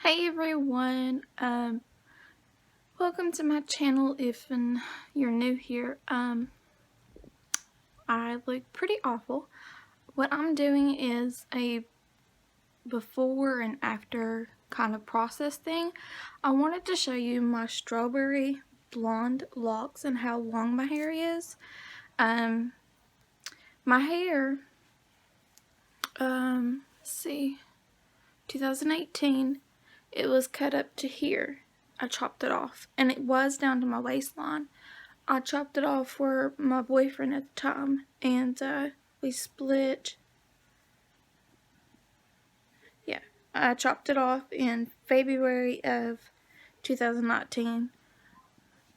Hey everyone, welcome to my channel if you're new here. I look pretty awful. What I'm doing is a before and after kind of process thing. I wanted to show you my strawberry blonde locks and how long my hair is. My hair, let's see, 2018, it was cut up to here. I chopped it off, and it was down to my waistline. I chopped it off for my boyfriend at the time, and we split. Yeah, I chopped it off in February of 2019,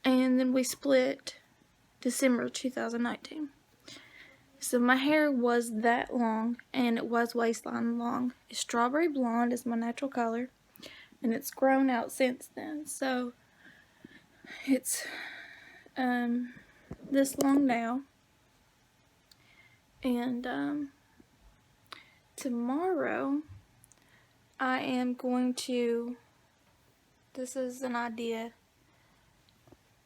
and then we split December 2019. So my hair was that long, and it was waistline long. Strawberry blonde is my natural color, and it's grown out since then. So it's this long now, and tomorrow I am going to, this is an idea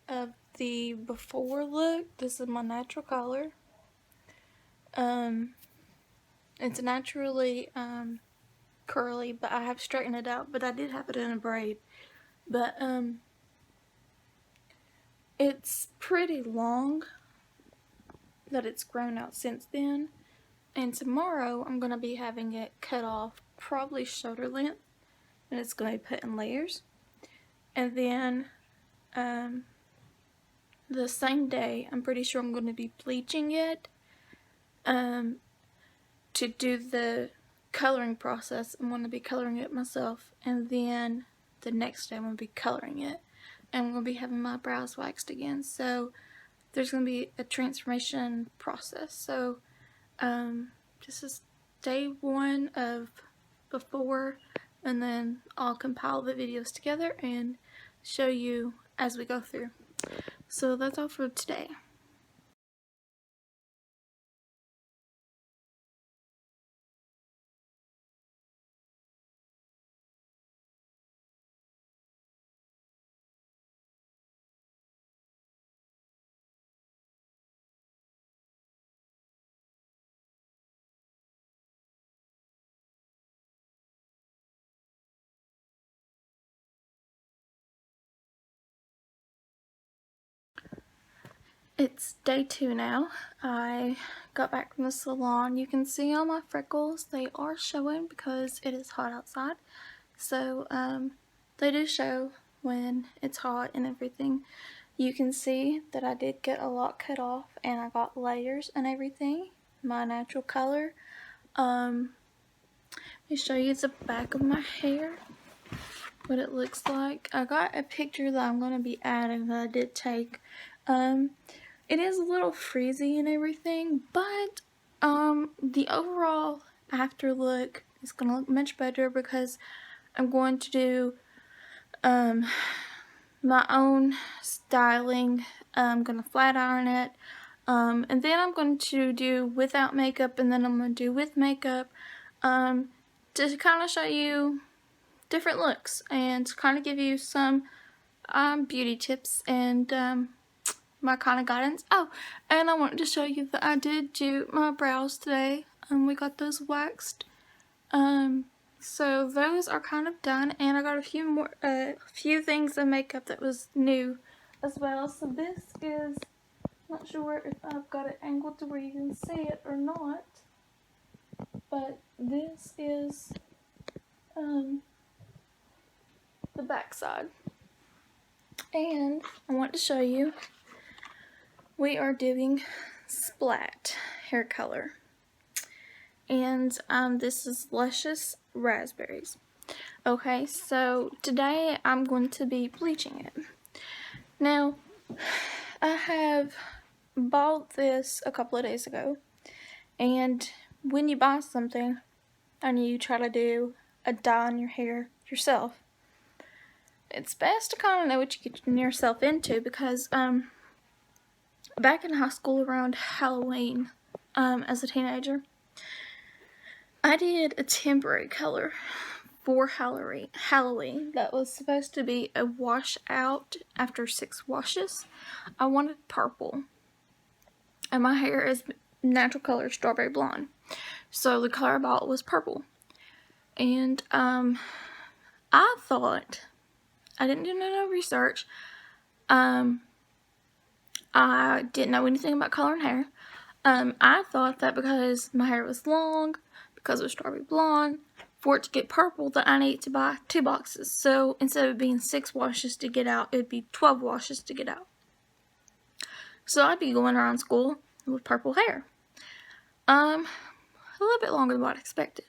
of the before look. This is my natural color. It's naturally curly, but I have straightened it out, but I did have it in a braid. But it's pretty long that it's grown out since then. And tomorrow I'm going to be having it cut off, probably shoulder length, and it's going to be put in layers. And then the same day, I'm pretty sure I'm going to be bleaching it to do the coloring process. I'm going to be coloring it myself, and then the next day I'm going to be coloring it, and I'm going to be having my brows waxed again. So there's going to be a transformation process. So this is day one of before, and then I'll compile the videos together and show you as we go through. So that's all for today. It's day 2 now. I got back from the salon. You can see all my freckles. They are showing because it is hot outside. So they do show when it's hot and everything. You can see that I did get a lot cut off, and I got layers and everything. My natural color. Let me show you the back of my hair, what it looks like. I got a picture that I'm going to be adding that I did take. It is a little frizzy and everything, but the overall after look is going to look much better because I'm going to do my own styling. I'm going to flat iron it, and then I'm going to do without makeup, and then I'm going to do with makeup, to kind of show you different looks and to kind of give you some beauty tips and my kind of guidance. Oh, and I wanted to show you that I did do my brows today. We got those waxed. So those are kind of done, and I got a few more, few things of makeup that was new as well. So this is, not sure if I've got it angled to where you can see it or not, but this is the back side. And I want to show you, we are doing Splat hair color, and this is Luscious Raspberries. Okay, so today I'm going to be bleaching it. Now, I have bought this a couple of days ago, and when you buy something and you try to do a dye on your hair yourself, it's best to kind of know what you're getting yourself into, because back in high school around Halloween, as a teenager, I did a temporary color for Halloween that was supposed to be a wash out after 6 washes. I wanted purple, and my hair is natural color strawberry blonde, so the color I bought was purple. And I thought, I didn't do no research, I didn't know anything about coloring hair. I thought that because my hair was long, because it was strawberry blonde, for it to get purple, that I needed to buy 2 boxes. So instead of being 6 washes to get out, it would be 12 washes to get out. So I'd be going around school with purple hair. A little bit longer than what I expected.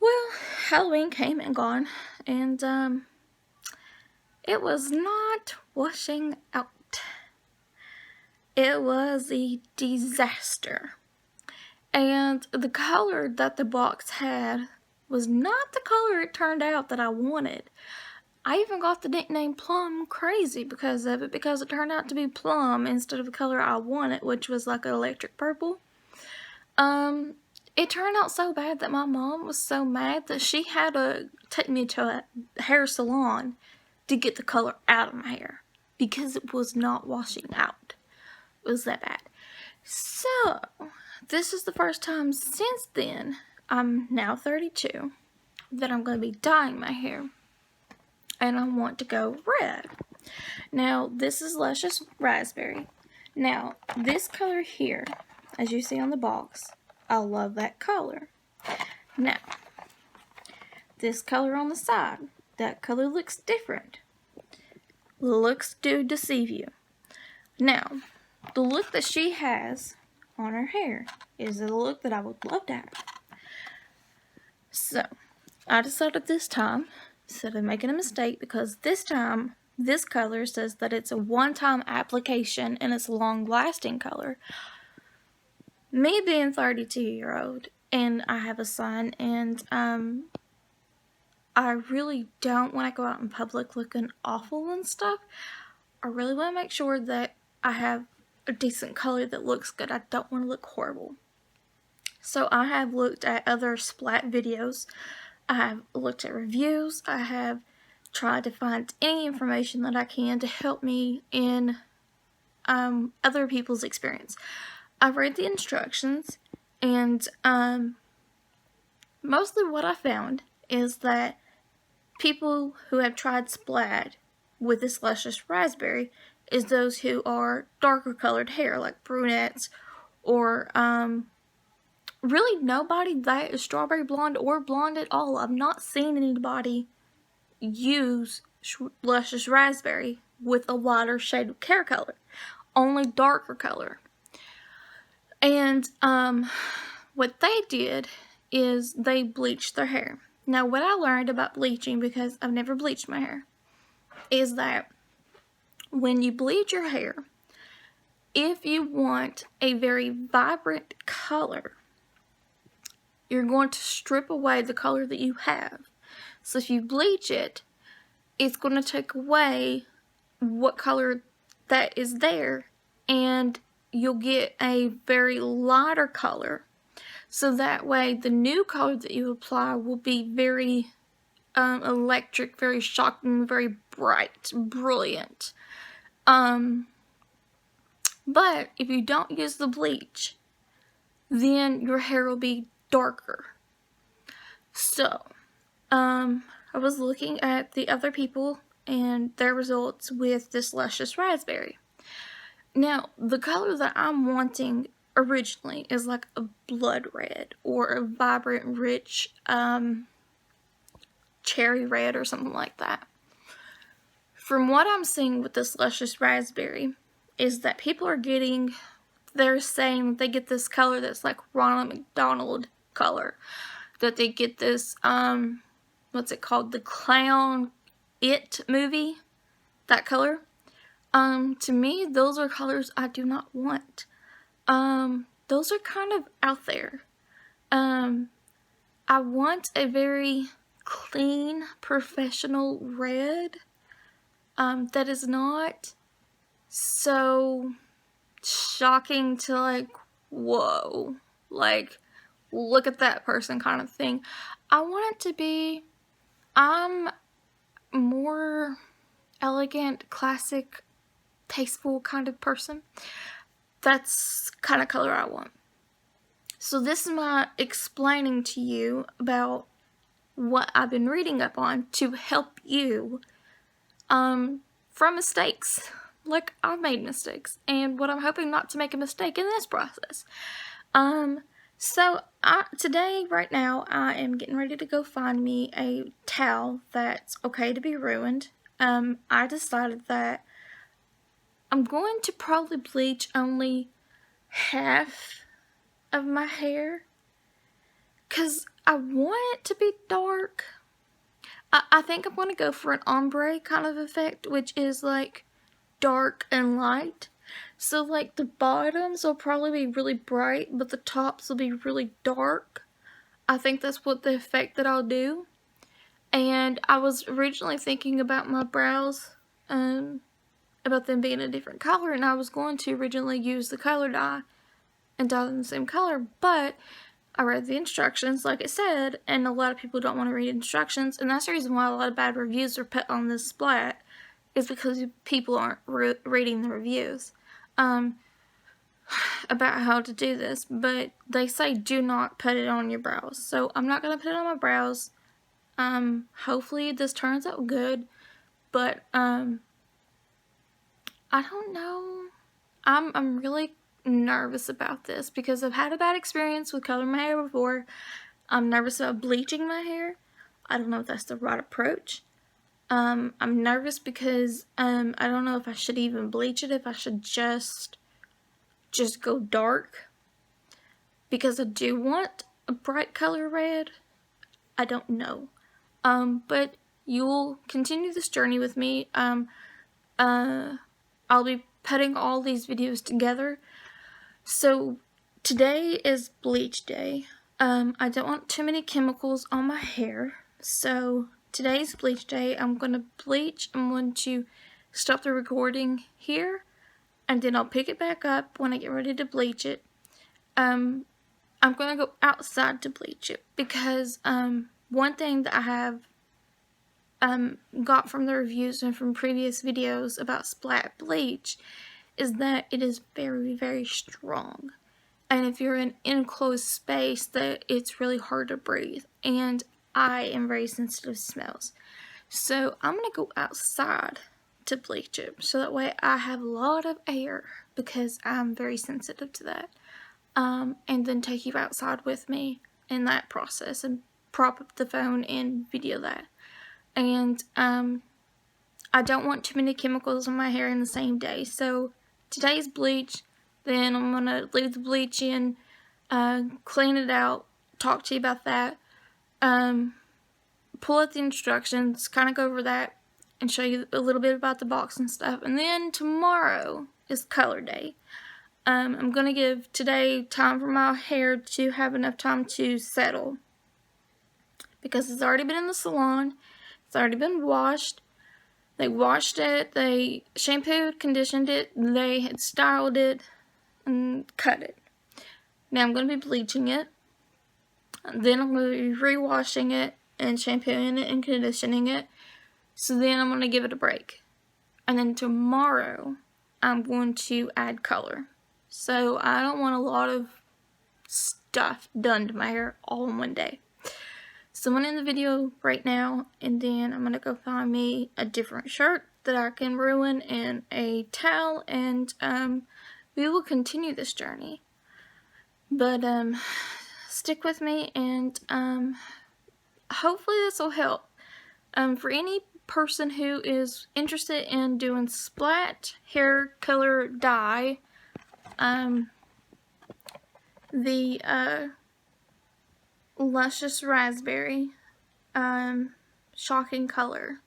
Well, Halloween came and gone, and it was not washing out. It was a disaster. And the color that the box had was not the color it turned out that I wanted. I even got the nickname Plum Crazy because of it, because it turned out to be plum instead of the color I wanted, which was like an electric purple. It turned out so bad that my mom was so mad that she had to take me to a hair salon to get the color out of my hair because it was not washing out. It was that bad. So, this is the first time since then, I'm now 32, that I'm going to be dyeing my hair. And I want to go red. Now, this is Luscious Raspberry. Now, this color here, as you see on the box, I love that color. Now, this color on the side, that color looks different. Looks do deceive you. Now, the look that she has on her hair is a look that I would love to have. So, I decided this time, instead of making a mistake, because this time, this color says that it's a one-time application and it's a long-lasting color. Me being 32-year-old, and I have a son, and I really don't want to go out in public looking awful and stuff. I really want to make sure that I have a decent color that looks good. I don't want to look horrible. So I have looked at other Splat videos. I have looked at reviews. I have tried to find any information that I can to help me in other people's experience. I've read the instructions, and mostly what I found is that people who have tried Splat with this Luscious Raspberry is those who are darker colored hair, like brunettes, or really nobody that is strawberry blonde or blonde at all. I've not seen anybody use Luscious Raspberry with a lighter shade of hair color, only darker color. And what they did is they bleached their hair. Now, what I learned about bleaching, because I've never bleached my hair, is that when you bleach your hair, if you want a very vibrant color, you're going to strip away the color that you have. So if you bleach it, it's going to take away what color that is there, and you'll get a very lighter color. So that way the new color that you apply will be very electric, very shocking, very bright, brilliant. But if you don't use the bleach, then your hair will be darker. So, I was looking at the other people and their results with this Luscious Raspberry. Now, the color that I'm wanting originally is like a blood red or a vibrant, rich cherry red or something like that. From what I'm seeing with this Luscious Raspberry is that people are they're saying that they get this color that's like Ronald McDonald color. That they get this, what's it called? The Clown It movie? That color. To me, those are colors I do not want. Those are kind of out there. I want a very clean, professional red, that is not so shocking to like, whoa, like, look at that person kind of thing. I want it to be, I'm more elegant, classic, tasteful kind of person. That's kind of color I want. So this is my explaining to you about what I've been reading up on to help you from mistakes. Like, I've made mistakes, and what I'm hoping not to make a mistake in this process. So today, right now, I am getting ready to go find me a towel that's okay to be ruined. I decided that I'm going to probably bleach only half of my hair, because I want it to be dark. I think I'm going to go for an ombre kind of effect, which is like dark and light. So like the bottoms will probably be really bright, but the tops will be really dark. I think that's what the effect that I'll do. And I was originally thinking about my brows, about them being a different color, and I was going to originally use the color dye and dye them the same color, but I read the instructions like it said, and a lot of people don't want to read instructions, and that's the reason why a lot of bad reviews are put on this Splat, is because people aren't reading the reviews about how to do this. But they say do not put it on your brows, so I'm not going to put it on my brows. Hopefully this turns out good, but I don't know. I'm really nervous about this because I've had a bad experience with coloring my hair before. I'm nervous about bleaching my hair. I don't know if that's the right approach. I'm nervous because I don't know if I should even bleach it, if I should just go dark, because I do want a bright color red. I don't know. But you'll continue this journey with me. I'll be putting all these videos together. So today is bleach day. I don't want too many chemicals on my hair, so today's bleach day. I'm going to bleach. I'm going to stop the recording here, and then I'll pick it back up when I get ready to bleach it. I'm going to go outside to bleach it because one thing that I have got from the reviews and from previous videos about Splat bleach is that it is very, very strong. And if you're in an enclosed space, that it's really hard to breathe. And I am very sensitive to smells. So I'm going to go outside to bleach it, so that way I have a lot of air, because I'm very sensitive to that. And then take you outside with me in that process and prop up the phone and video that. And I don't want too many chemicals on my hair in the same day. So today's bleach, then I'm going to leave the bleach in, clean it out, talk to you about that, pull out the instructions, kind of go over that, and show you a little bit about the box and stuff. And then tomorrow is color day. I'm going to give today time for my hair to have enough time to settle, because it's already been in the salon, it's already been washed. They washed it, they shampooed, conditioned it, they had styled it, and cut it. Now I'm going to be bleaching it. Then I'm going to be rewashing it and shampooing it and conditioning it. So then I'm going to give it a break. And then tomorrow I'm going to add color. So I don't want a lot of stuff done to my hair all in one day. So I'm going to end the video right now, and then I'm going to go find me a different shirt that I can ruin and a towel, and we will continue this journey. But stick with me, and hopefully this will help. For any person who is interested in doing Splat hair color dye, the Luscious Raspberry, shocking color.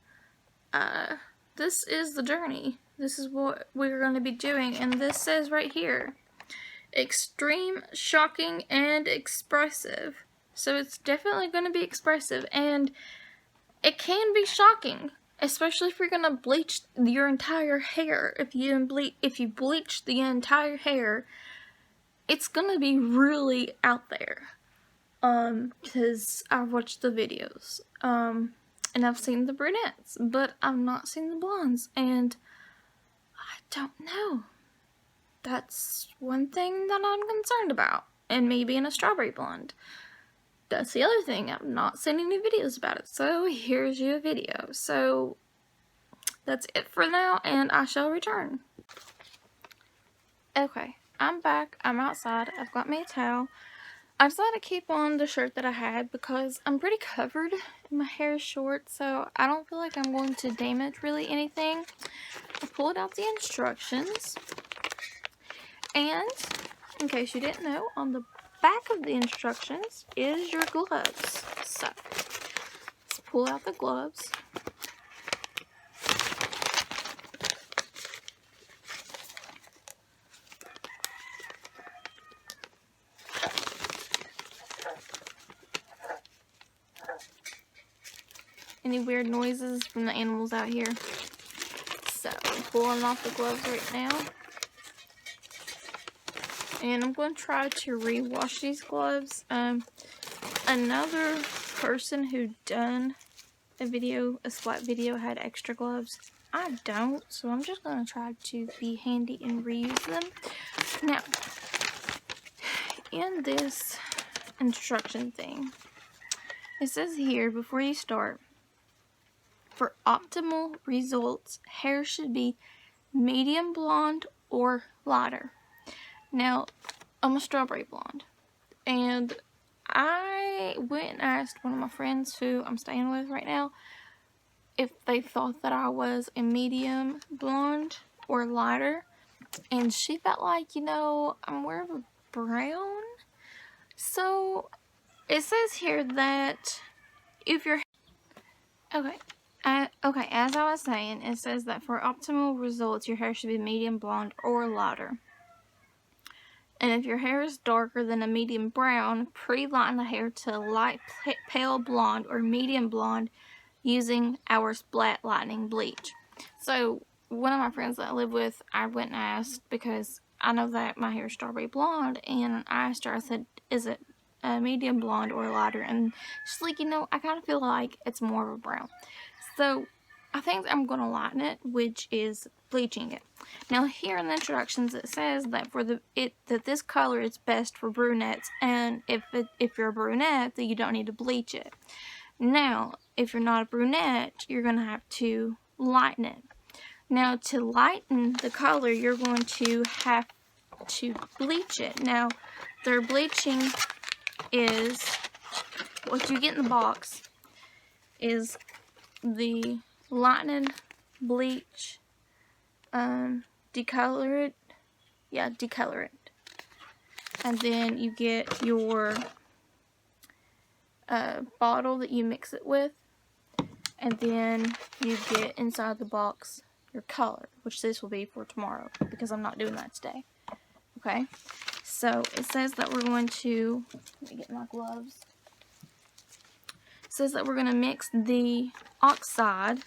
This is the journey. This is what we're going to be doing, and this says right here, extreme, shocking, and expressive. So it's definitely going to be expressive, and it can be shocking, especially if you're going to bleach your entire hair. If you bleach the entire hair, it's going to be really out there. because I've watched the videos, and I've seen the brunettes, but I've not seen the blondes, and I don't know. That's one thing that I'm concerned about, and me being a strawberry blonde. That's the other thing, I've not seen any videos about it, so here's your video. So that's it for now, and I shall return. Okay, I'm back, I'm outside, I've got me a towel. I decided to keep on the shirt that I had because I'm pretty covered and my hair is short, so I don't feel like I'm going to damage really anything. I pulled out the instructions, and in case you didn't know, on the back of the instructions is your gloves. So let's pull out the gloves. Any weird noises from the animals out here? So I'm pulling off the gloves right now. And I'm going to try to rewash these gloves. Another person who done a Splat video had extra gloves. I don't, so I'm just going to try to be handy and reuse them. Now, in this instruction thing, it says here, before you start, for optimal results, hair should be medium blonde or lighter. Now, I'm a strawberry blonde, and I went and asked one of my friends who I'm staying with right now if they thought that I was a medium blonde or lighter, and she felt like, you know, I'm more of a brown. So it says here that if you're okay, as I was saying, it says that for optimal results, your hair should be medium blonde or lighter. And if your hair is darker than a medium brown, pre-lighten the hair to light pale blonde or medium blonde using our Splat lightening bleach. So one of my friends that I live with, I went and asked because I know that my hair is strawberry blonde, and I asked her, I said, is it a medium blonde or lighter? And she's like, you know, I kind of feel like it's more of a brown. So I think I'm going to lighten it, which is bleaching it. Now here in the instructions it says that that this color is best for brunettes, and if you're a brunette, then you don't need to bleach it. Now, if you're not a brunette, you're going to have to lighten it. Now, to lighten the color, you're going to have to bleach it. Now, their bleaching is, what you get in the box is the lightening bleach, decolorant, and then you get your bottle that you mix it with, and then you get inside the box your color, which this will be for tomorrow because I'm not doing that today. Okay, so it says that we're going to, let me get my gloves. It says that we're going to mix the oxide,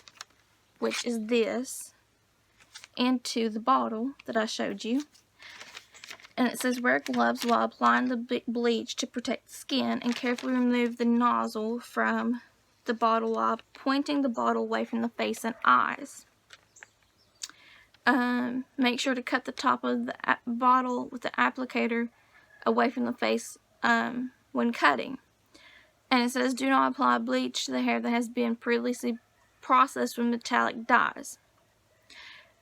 which is this, into the bottle that I showed you. And it says wear gloves while applying the bleach to protect the skin, and carefully remove the nozzle from the bottle while pointing the bottle away from the face and eyes. Make sure to cut the top of the bottle with the applicator away from the face when cutting. And it says do not apply bleach to the hair that has been previously processed with metallic dyes.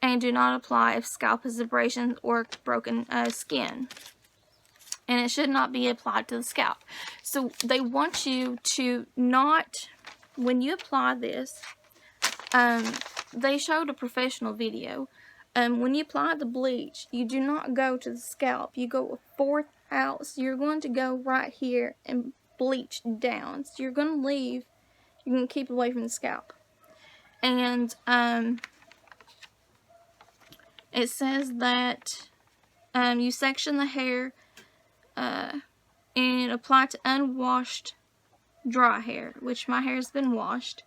And do not apply if scalp has abrasions or broken skin. And it should not be applied to the scalp. So they want you to not, when you apply this, they showed a professional video. When you apply the bleach, you do not go to the scalp. You go a fourth out. So you're going to go right here and bleach down. So you're going to leave, you're going to keep away from the scalp. And it says that you section the hair and apply to unwashed dry hair, which my hair has been washed.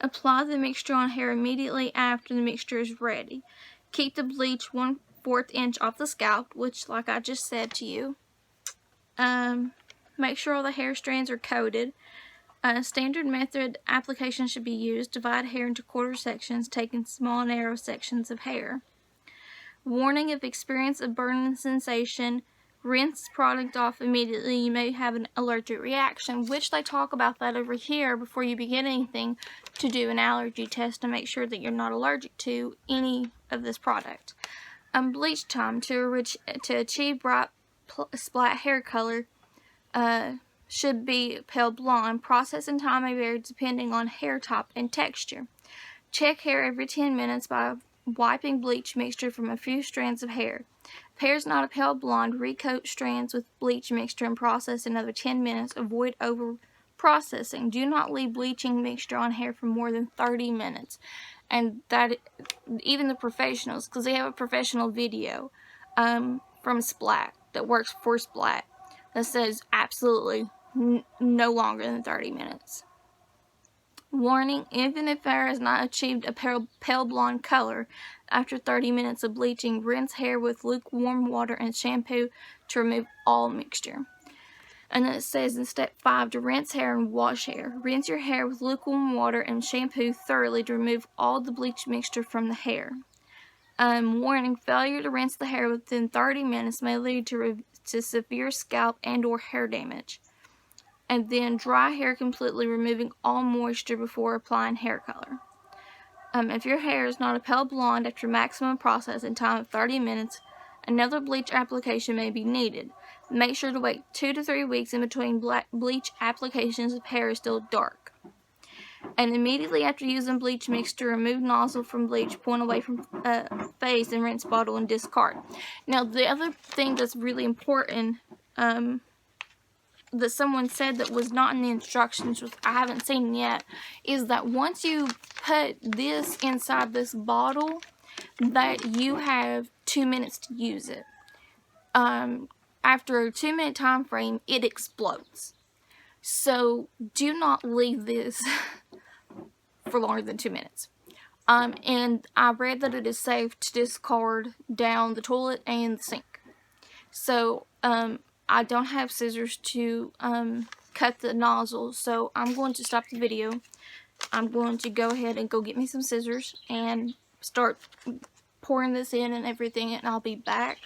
Apply the mixture on hair immediately after the mixture is ready. Keep the bleach 1/4 inch off the scalp, which, like I just said to you, Make sure all the hair strands are coated. Standard method application should be used. Divide hair into quarter sections, taking small narrow sections of hair. Warning: if experience a burning sensation, rinse product off immediately. You may have an allergic reaction, which they talk about that over here before you begin anything, to do an allergy test to make sure that you're not allergic to any of this product. Bleach time to achieve bright splat hair color should be pale blonde. Processing time may vary depending on hair type and texture. Check hair every 10 minutes by wiping bleach mixture from a few strands of hair. If hair is not a pale blonde, recoat strands with bleach mixture and process another 10 minutes. Avoid over processing. Do not leave bleaching mixture on hair for more than 30 minutes. And that, even the professionals, because they have a professional video from Splat that works for Splat that says absolutely no longer than 30 minutes. Warning: even if hair has not achieved a pale blonde color, after 30 minutes of bleaching, rinse hair with lukewarm water and shampoo to remove all mixture. And then it says in step 5 to rinse hair and wash hair. Rinse your hair with lukewarm water and shampoo thoroughly to remove all the bleach mixture from the hair. Warning: failure to rinse the hair within 30 minutes may lead to severe scalp and or hair damage. And then dry hair completely, removing all moisture before applying hair color. If your hair is not a pale blonde after maximum processing time of 30 minutes, another bleach application may be needed. Make sure to wait 2 to 3 weeks in between bleach applications if hair is still dark. And immediately after using bleach mixture, remove nozzle from bleach, point away from face, and rinse bottle and discard. Now, the other thing that's really important that someone said that was not in the instructions, which I haven't seen yet, is that once you put this inside this bottle, that you have 2 minutes to use it. After a 2-minute time frame, it explodes. So do not leave this for longer than 2 minutes. And I read that it is safe to discard down the toilet and the sink. So I don't have scissors to cut the nozzle, so I'm going to stop the video. I'm going to go ahead and go get me some scissors and start pouring this in and everything, and I'll be back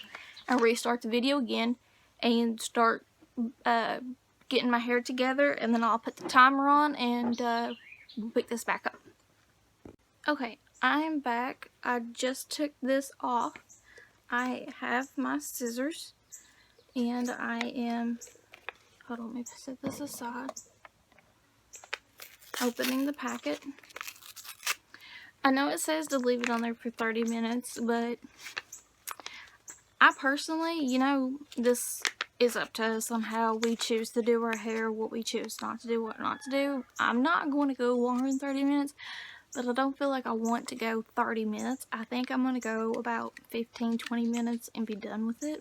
and restart the video again and start getting my hair together, and then I'll put the timer on and we'll pick this back up. Okay, I'm back. I just took this off. I have my scissors. And I am, hold on, let me set this aside, opening the packet. I know it says to leave it on there for 30 minutes, but I personally, you know, this is up to us on how we choose to do our hair, what we choose not to do, what not to do. I'm not going to go longer than 30 minutes, but I don't feel like I want to go 30 minutes. I think I'm going to go about 15-20 minutes and be done with it.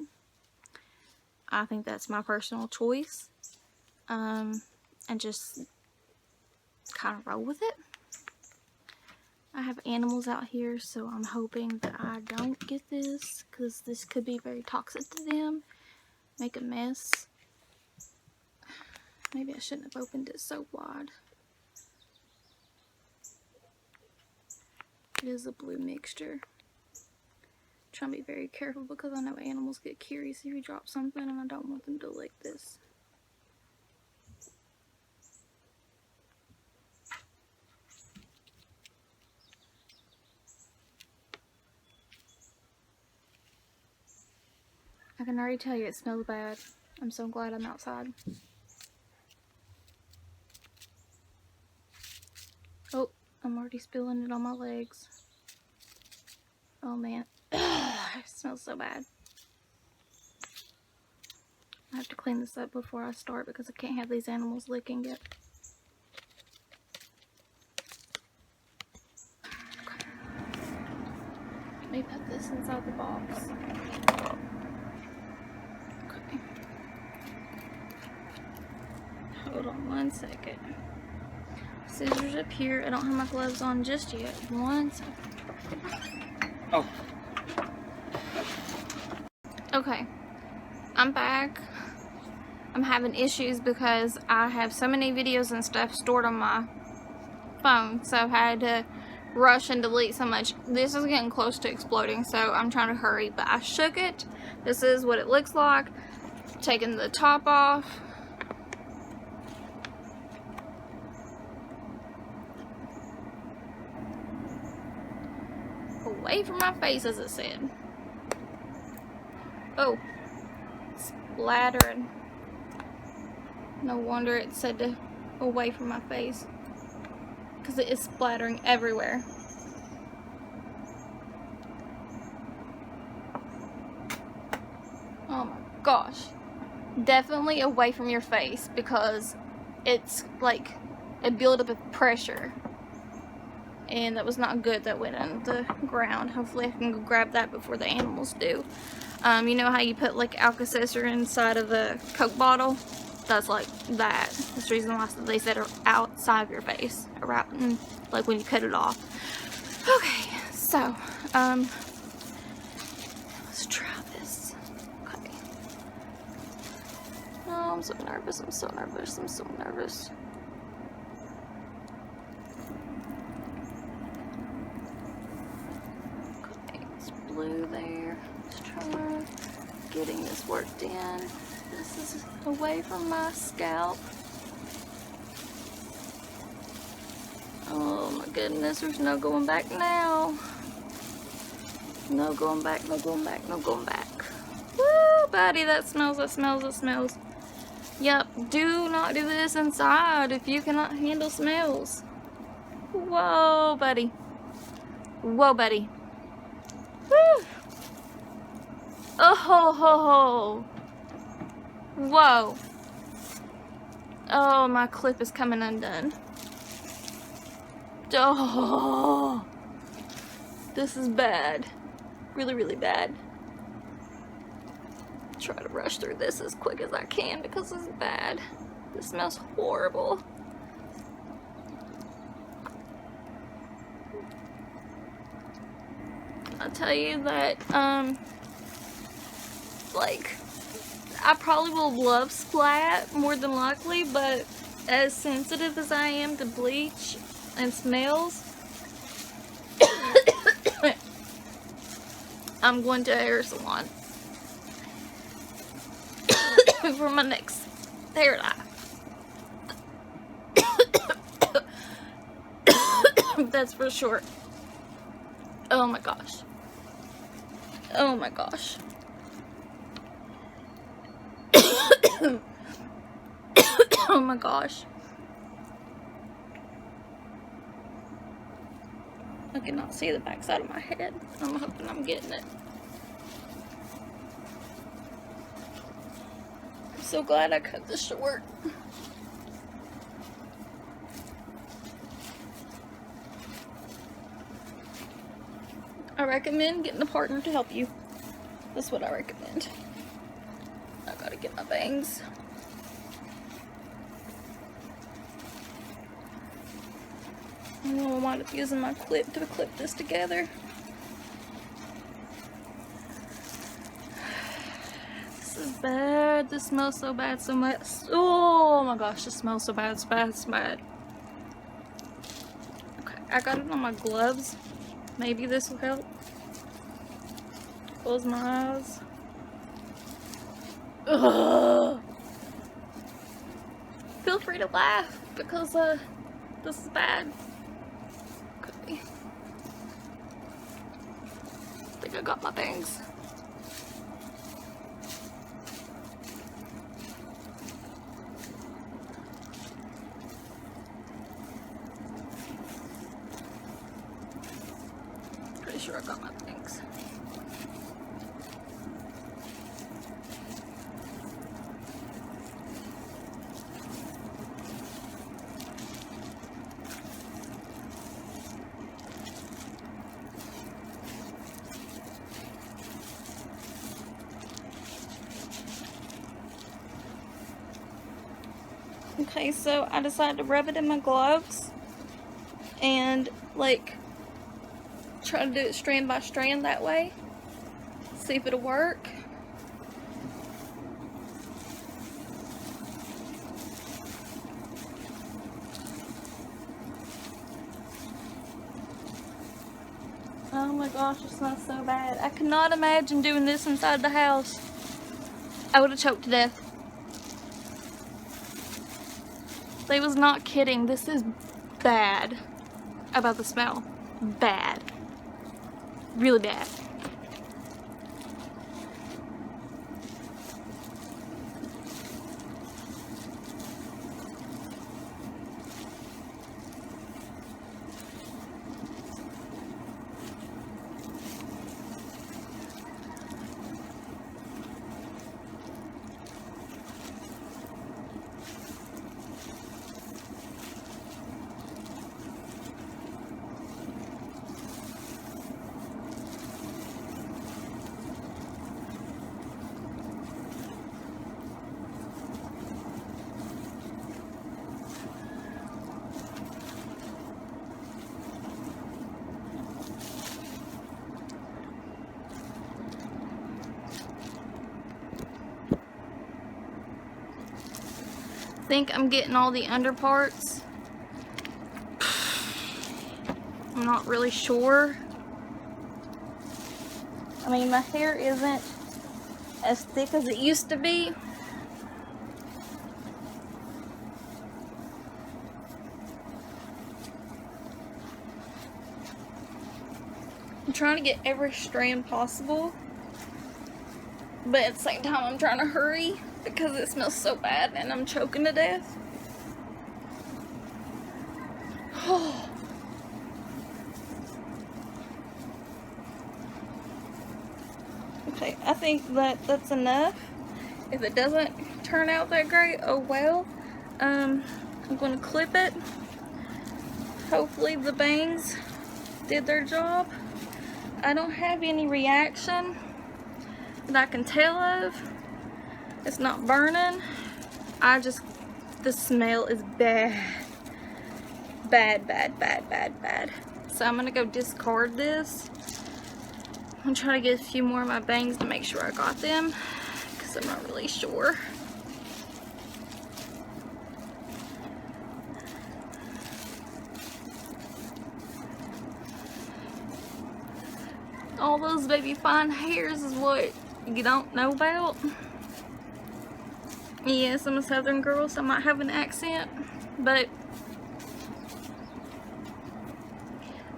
I think that's my personal choice, and just kind of roll with it. I have animals out here, so I'm hoping that I don't get this, because this could be very toxic to them, make a mess. Maybe I shouldn't have opened it so wide. It is a blue mixture. Trying to be very careful because I know animals get curious if you drop something, and I don't want them to lick this. I can already tell you it smells bad. I'm so glad I'm outside. Oh, I'm already spilling it on my legs. Oh man. It smells so bad. I have to clean this up before I start because I can't have these animals licking it. Okay. Let me put this inside the box. Okay. Hold on one second. Scissors up here. I don't have my gloves on just yet. One second. Oh. Okay, I'm back. I'm having issues because I have so many videos and stuff stored on my phone, so I've had to rush and delete so much. This is getting close to exploding, so I'm trying to hurry, but I shook it. This is what it looks like. Taking the top off. Away from my face, as it said. Oh, splattering. No wonder it said to away from my face, because it is splattering everywhere. Oh my gosh. Definitely away from your face, because it's like a buildup of pressure. And that was not good. That went on the ground. Hopefully I can go grab that before the animals do. You know how you put like Alka-Seltzer inside of a Coke bottle? That's like that. That's the reason why they said are outside of your face. Around, like when you cut it off. Okay, so, let's try this. Okay. Oh, I'm so nervous, I'm so nervous, I'm so nervous. Okay, it's blue there. Let's try getting this worked in. This is away from my scalp. Oh my goodness, there's no going back now. No going back, no going back, no going back. Woo, buddy, that smells, that smells, that smells. Yep, do not do this inside if you cannot handle smells. Whoa, buddy. Whoa, buddy. Woo. Oh ho ho ho. Whoa. Oh, my clip is coming undone. Oh, this is bad. Really, really bad. Try to rush through this as quick as I can because it's bad. This smells horrible. I'll tell you that, like, I probably will love Splat more than likely, but as sensitive as I am to bleach and smells, I'm going to a hair salon for my next hair dye. That's for sure. Oh my gosh. Oh my gosh. Oh my gosh. I cannot see the backside of my head. I'm hoping I'm getting it. I'm so glad I cut this short. I recommend getting a partner to help you. That's what I recommend. I gotta get my bangs. I don't wind up using my clip to clip this together. This is bad. This smells so bad, so much. Oh my gosh, this smells so bad, so bad, so bad. Okay, I got it on my gloves. Maybe this will help. Close my eyes. Ugh. Feel free to laugh because this is bad. Okay. I think I got my bangs. Pretty sure I got my bangs. Okay, so I decided to rub it in my gloves and like try to do it strand by strand that way. See if it'll work. Oh my gosh, it smells so bad. I cannot imagine doing this inside the house. I would have choked to death. They was not kidding. This is bad about the smell. Bad. Really bad. I think I'm getting all the under parts. I'm not really sure. I mean, my hair isn't as thick as it used to be. I'm trying to get every strand possible, but at the same time I'm trying to hurry because it smells so bad and I'm choking to death. Okay, I think that's enough. If it doesn't turn out that great, oh well. I'm going to clip it. Hopefully the bangs did their job. I don't have any reaction that I can tell of. It's not burning. The smell is bad. Bad, bad, bad, bad, bad. So I'm gonna go discard this. I'm gonna try to get a few more of my bangs to make sure I got them, because I'm not really sure. All those baby fine hairs is what you don't know about. Yes, I'm a southern girl, so I might have an accent, but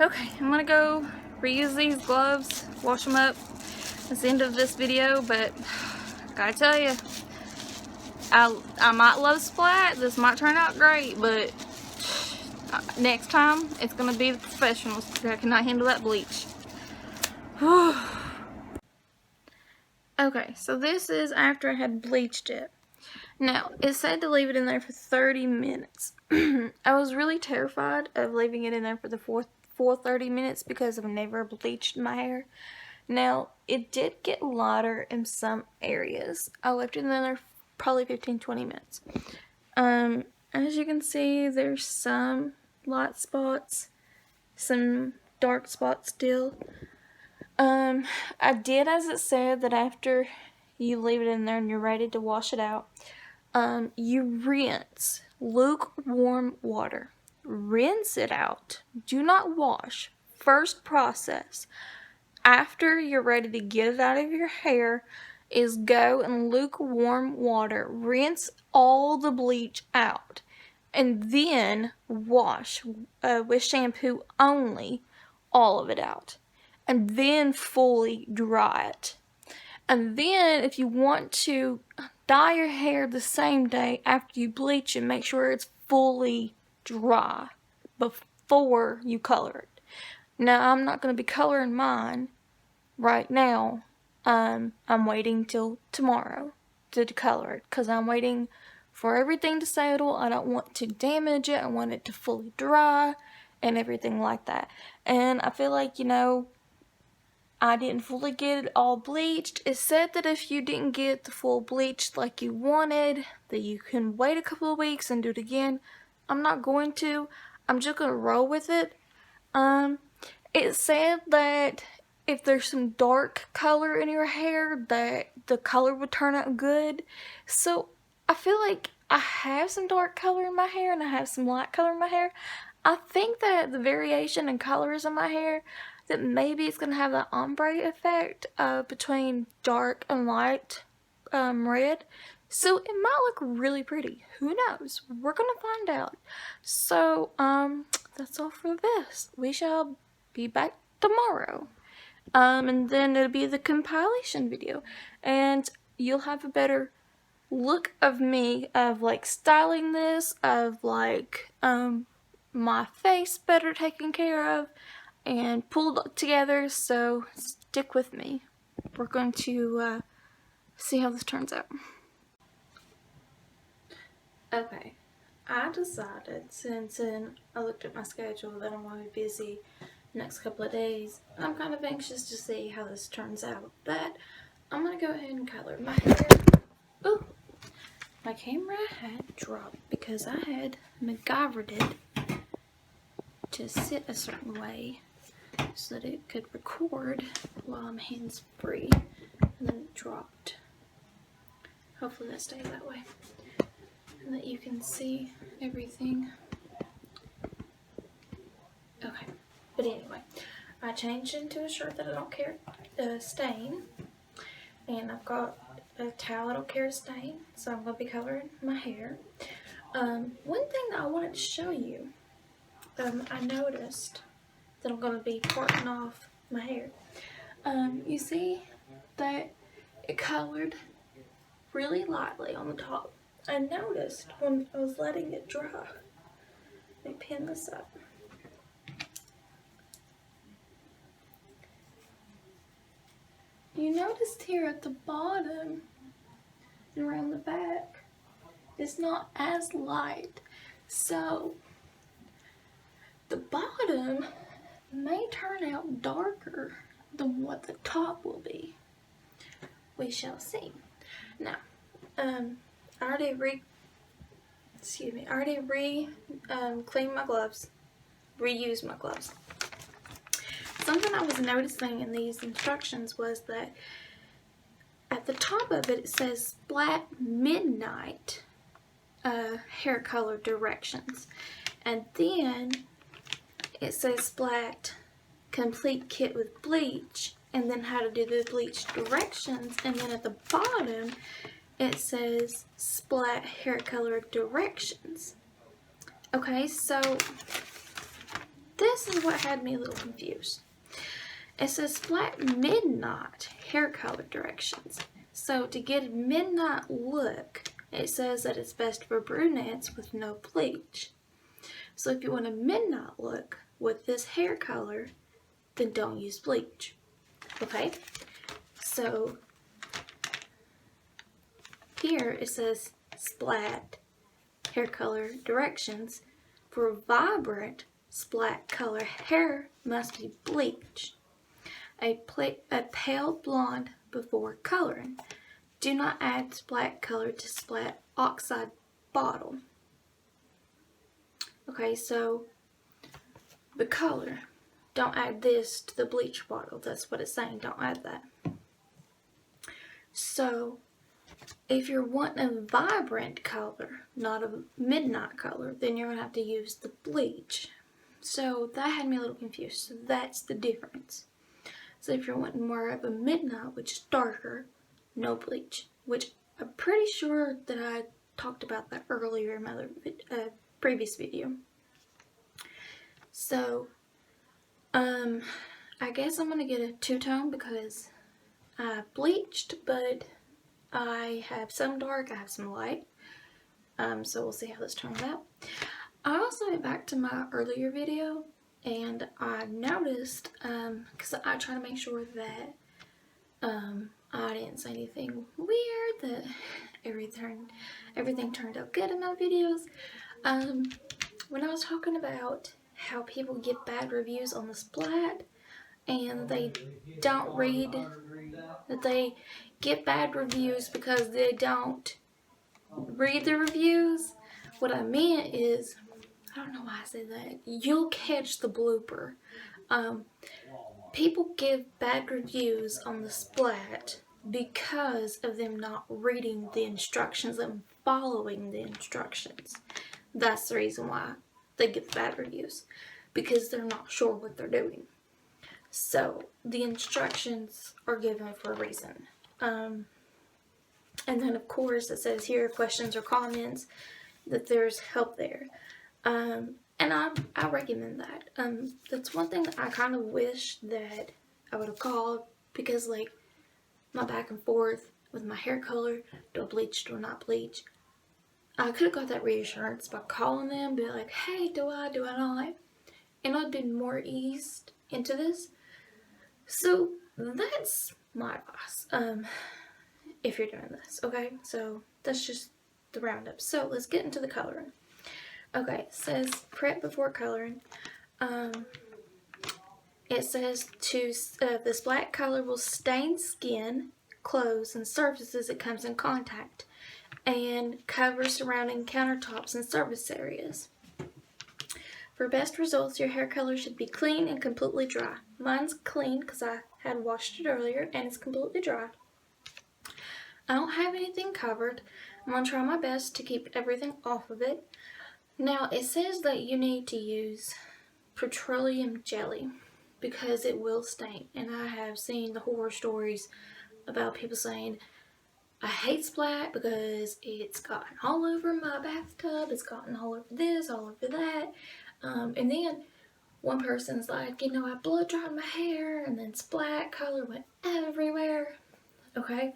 okay, I'm gonna go reuse these gloves, wash them up. That's the end of this video, but gotta tell you, I might love Splat. This might turn out great, but next time it's gonna be the professionals because I cannot handle that bleach. Okay, so this is after I had bleached it. Now, it said to leave it in there for 30 minutes. I was really terrified of leaving it in there for the full 30 minutes because I've never bleached my hair. Now, it did get lighter in some areas. I left it in there probably 15-20 minutes. As you can see, there's some light spots, some dark spots still. I did as it said that after you leave it in there and you're ready to wash it out, you rinse lukewarm water. Rinse it out. Do not wash. First process, after you're ready to get it out of your hair, is go in lukewarm water. Rinse all the bleach out. And then wash with shampoo only, all of it out. And then fully dry it. And then if you want to dye your hair the same day after you bleach it, make sure it's fully dry before you color it. Now, I'm not going to be coloring mine right now. I'm waiting till tomorrow to color it because I'm waiting for everything to settle. I don't want to damage it. I want it to fully dry and everything like that. And I feel like, I didn't fully get it all bleached. It said that if you didn't get the full bleach like you wanted, that you can wait a couple of weeks and do it again. I'm not going to. I'm just going to roll with it. It said that if there's some dark color in your hair, that the color would turn out good. So I feel like I have some dark color in my hair and I have some light color in my hair. I think that the variation in colors in my hair, that maybe it's going to have the ombre effect between dark and light red. So it might look really pretty. Who knows? We're going to find out. So, that's all for this. We shall be back tomorrow. And then it'll be the compilation video. And you'll have a better look of me, of like styling this, of like, my face better taken care of and pulled together. So stick with me. We're going to see how this turns out. Okay, I decided, since I looked at my schedule, that I'm going to be busy the next couple of days. I'm kind of anxious to see how this turns out, but I'm going to go ahead and color my hair. Ooh, my camera had dropped because I had MacGyvered it to sit a certain way so that it could record while I'm hands-free, and then it dropped. Hopefully that stays that way, and that you can see everything. Okay, but anyway, I changed into a shirt that I don't care stain, and I've got a towel I don't care stain, so I'm going to be coloring my hair. One thing that I wanted to show you, I noticed that I'm going to be parting off my hair. You see that it colored really lightly on the top. I noticed when I was letting it dry. Let me pin this up. You noticed here at the bottom and around the back, it's not as light. So the bottom may turn out darker than what the top will be. We shall see. Now, I already cleaned my gloves, reused my gloves. Something I was noticing in these instructions was that at the top of it, it says Splat Midnight hair color directions, and then it says Splat complete kit with bleach, and then how to do the bleach directions, and then at the bottom it says Splat hair color directions. Okay, so this is what had me a little confused. It says Splat Midnight hair color directions. So to get a midnight look, it says that it's best for brunettes with no bleach. So if you want a midnight look with this hair color, then don't use bleach. Okay? So here it says Splat hair color directions. For vibrant splat color hair must be bleached. A pale blonde before coloring. Do not add splat color to splat oxide bottle. Okay, so the color, don't add this to the bleach bottle. That's what it's saying, don't add that. So if you're wanting a vibrant color, not a midnight color, then you're going to have to use the bleach. So that had me a little confused. So that's the difference. So if you're wanting more of a midnight, which is darker, no bleach. Which I'm pretty sure that I talked about that earlier in my other previous video. So, I guess I'm going to get a two-tone because I bleached, but I have some dark, I have some light. So we'll see how this turns out. I also went back to my earlier video and I noticed, because I try to make sure that I didn't say anything weird, that everything turned out good in my videos. When I was talking about how people give bad reviews on the Splat and they don't read, that they get bad reviews because they don't read the reviews, what I meant is, I don't know why I said that, you'll catch the blooper. People give bad reviews on the Splat because of them not reading the instructions and following the instructions. That's the reason why. they get bad reviews because they're not sure what they're doing. So the instructions are given for a reason. And then of course it says here, questions or comments, that there's help there. And I recommend that. That's one thing that I kind of wish that I would have called, because like my back and forth with my hair color, do I bleach, do I not bleach? I could have got that reassurance by calling them, be like, hey, do I not? And I'd been more eased into this. So that's my advice. If you're doing this, okay? So that's just the roundup. So let's get into the coloring. Okay, it says prep before coloring. It says the Splat color will stain skin, clothes, and surfaces it comes in contact, and cover surrounding countertops and surface areas. For best results, your hair color should be clean and completely dry. Mine's clean because I had washed it earlier, and it's completely dry. I don't have anything covered. I'm going to try my best to keep everything off of it. Now, it says that you need to use petroleum jelly because it will stain. And I have seen the horror stories about people saying, I hate Splat because it's gotten all over my bathtub, it's gotten all over this, all over that. And then one person's like, you know, I blow dried my hair and then Splat color went everywhere. Okay?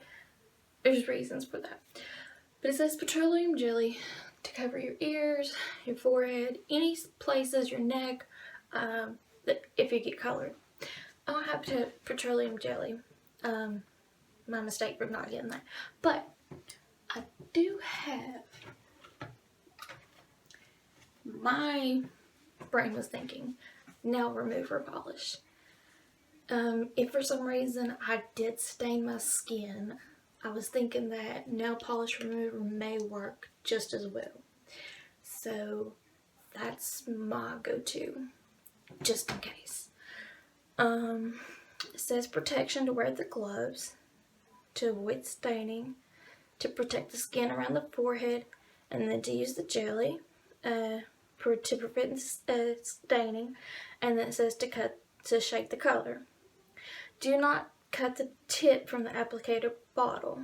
There's reasons for that. But it says petroleum jelly to cover your ears, your forehead, any places, your neck, that if you get colored. I don't have petroleum jelly. My mistake for not getting that. But I do have, my brain was thinking, nail remover polish. If for some reason I did stain my skin, I was thinking that nail polish remover may work just as well. So that's my go-to, just in case. It says protection to wear the gloves, to avoid staining, to protect the skin around the forehead, and then to use the jelly to prevent staining, and then it says to shake the color. Do not cut the tip from the applicator bottle.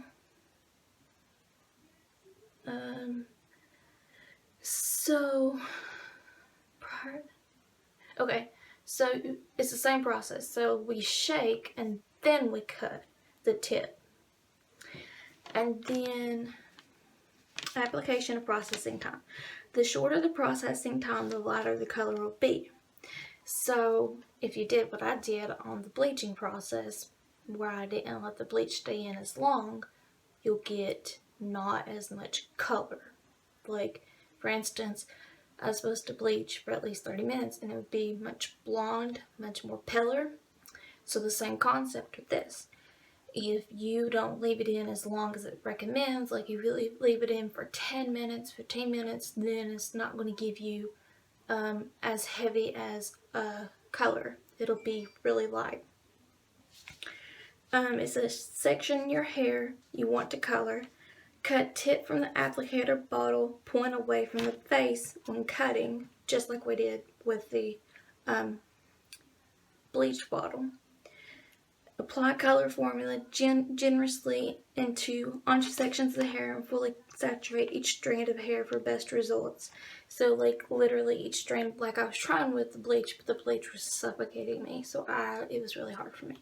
Okay, so it's the same process. So we shake and then we cut the tip. And then application and processing time. The shorter the processing time, the lighter the color will be. So if you did what I did on the bleaching process, where I didn't let the bleach stay in as long, you'll get not as much color. Like, for instance, I was supposed to bleach for at least 30 minutes and it would be much blonde, much more paler. So the same concept with this. If you don't leave it in as long as it recommends, like you really leave it in for 10 minutes, 15 minutes, then it's not going to give you as heavy as color. It'll be really light. It says section your hair you want to color. Cut tip from the applicator bottle, point away from the face when cutting, just like we did with the bleach bottle. Apply color formula generously onto sections of the hair and fully saturate each strand of hair for best results. So like literally each strand, like I was trying with the bleach, but the bleach was suffocating me, so it was really hard for me.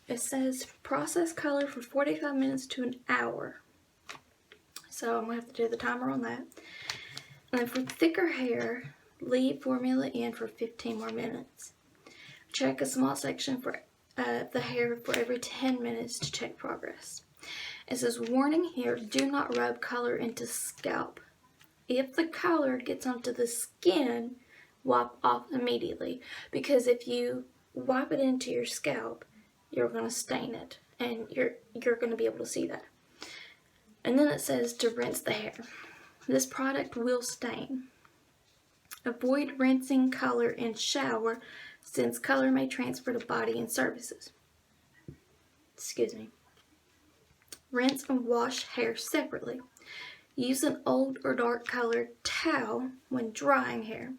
It says process color for 45 minutes to an hour. So I'm going to have to do the timer on that. And then for thicker hair, leave formula in for 15 more minutes. Check a small section for the hair for every 10 minutes to check progress. It says, warning here, do not rub color into scalp. If the color gets onto the skin, wipe off immediately. Because if you wipe it into your scalp, you're going to stain it. And you're going to be able to see that. And then it says to rinse the hair. This product will stain. Avoid rinsing color in shower, since color may transfer to body and surfaces. Excuse me. Rinse and wash hair separately. Use an old or dark colored towel when drying hair.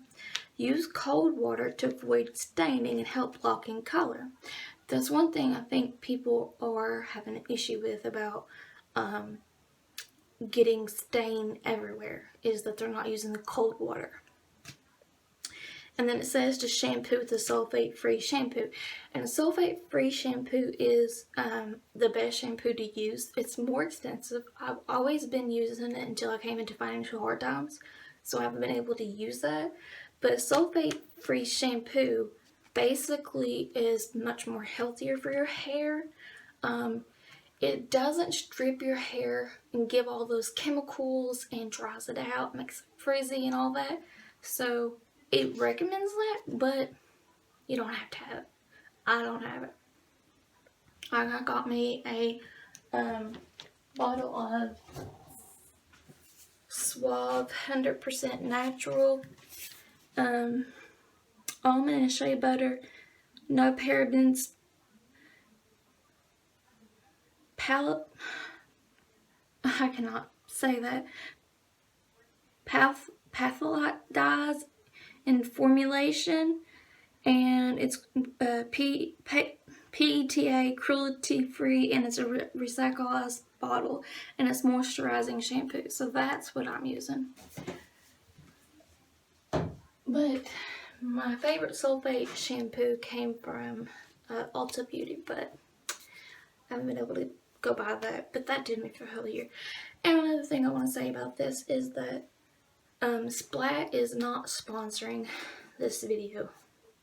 Use cold water to avoid staining and help lock in color. That's one thing I think people are having an issue with about getting stain everywhere, is that they're not using the cold water. And then it says to shampoo with a sulfate-free shampoo. And a sulfate-free shampoo is the best shampoo to use. It's more expensive. I've always been using it until I came into financial hard times, so I haven't been able to use that. But a sulfate-free shampoo basically is much more healthier for your hair. It doesn't strip your hair and give all those chemicals and dries it out, makes it frizzy and all that. So it recommends that, but you don't have to have it. I don't have it. I got me a bottle of Suave 100% natural almond and shea butter, no parabens, I cannot say that, patholite dyes in formulation, and it's PETA cruelty free, and it's a recycled bottle, and it's moisturizing shampoo. So that's what I'm using. But my favorite sulfate shampoo came from Ulta Beauty, but I haven't been able to go buy that, but that did make me feel healthier. And another thing I want to say about this is that Splat is not sponsoring this video,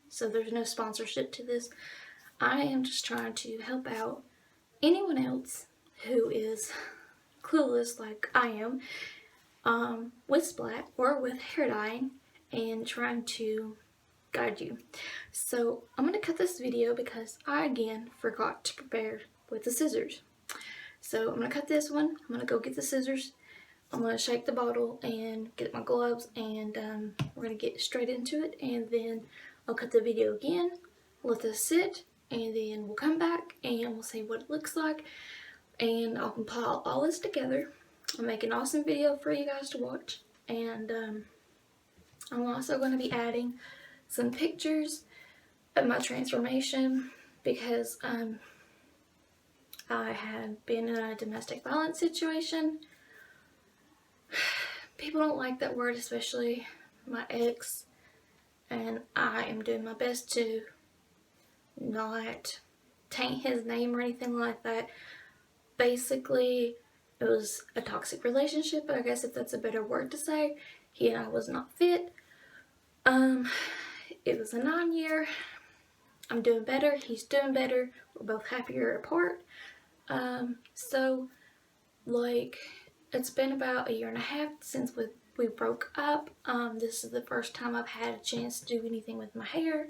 so there's no sponsorship to this. I am just trying to help out anyone else who is clueless like I am with Splat or with hair dyeing, and trying to guide you. So I'm going to cut this video because I again forgot to prepare with the scissors. So I'm going to cut this one. I'm going to go get the scissors. I'm going to shake the bottle and get my gloves, and we're going to get straight into it, and then I'll cut the video again, let this sit, and then we'll come back and we'll see what it looks like, and I'll compile all this together. I'll make an awesome video for you guys to watch, and I'm also going to be adding some pictures of my transformation because I had been in a domestic violence situation. People don't like that word, especially my ex, and I am doing my best to not taint his name or anything like that. Basically, it was a toxic relationship, I guess, if that's a better word to say. He and I was not fit. It was a 9-year. I'm doing better. He's doing better. We're both happier apart. So, like, it's been about 1.5 years since we broke up. This is the first time I've had a chance to do anything with my hair.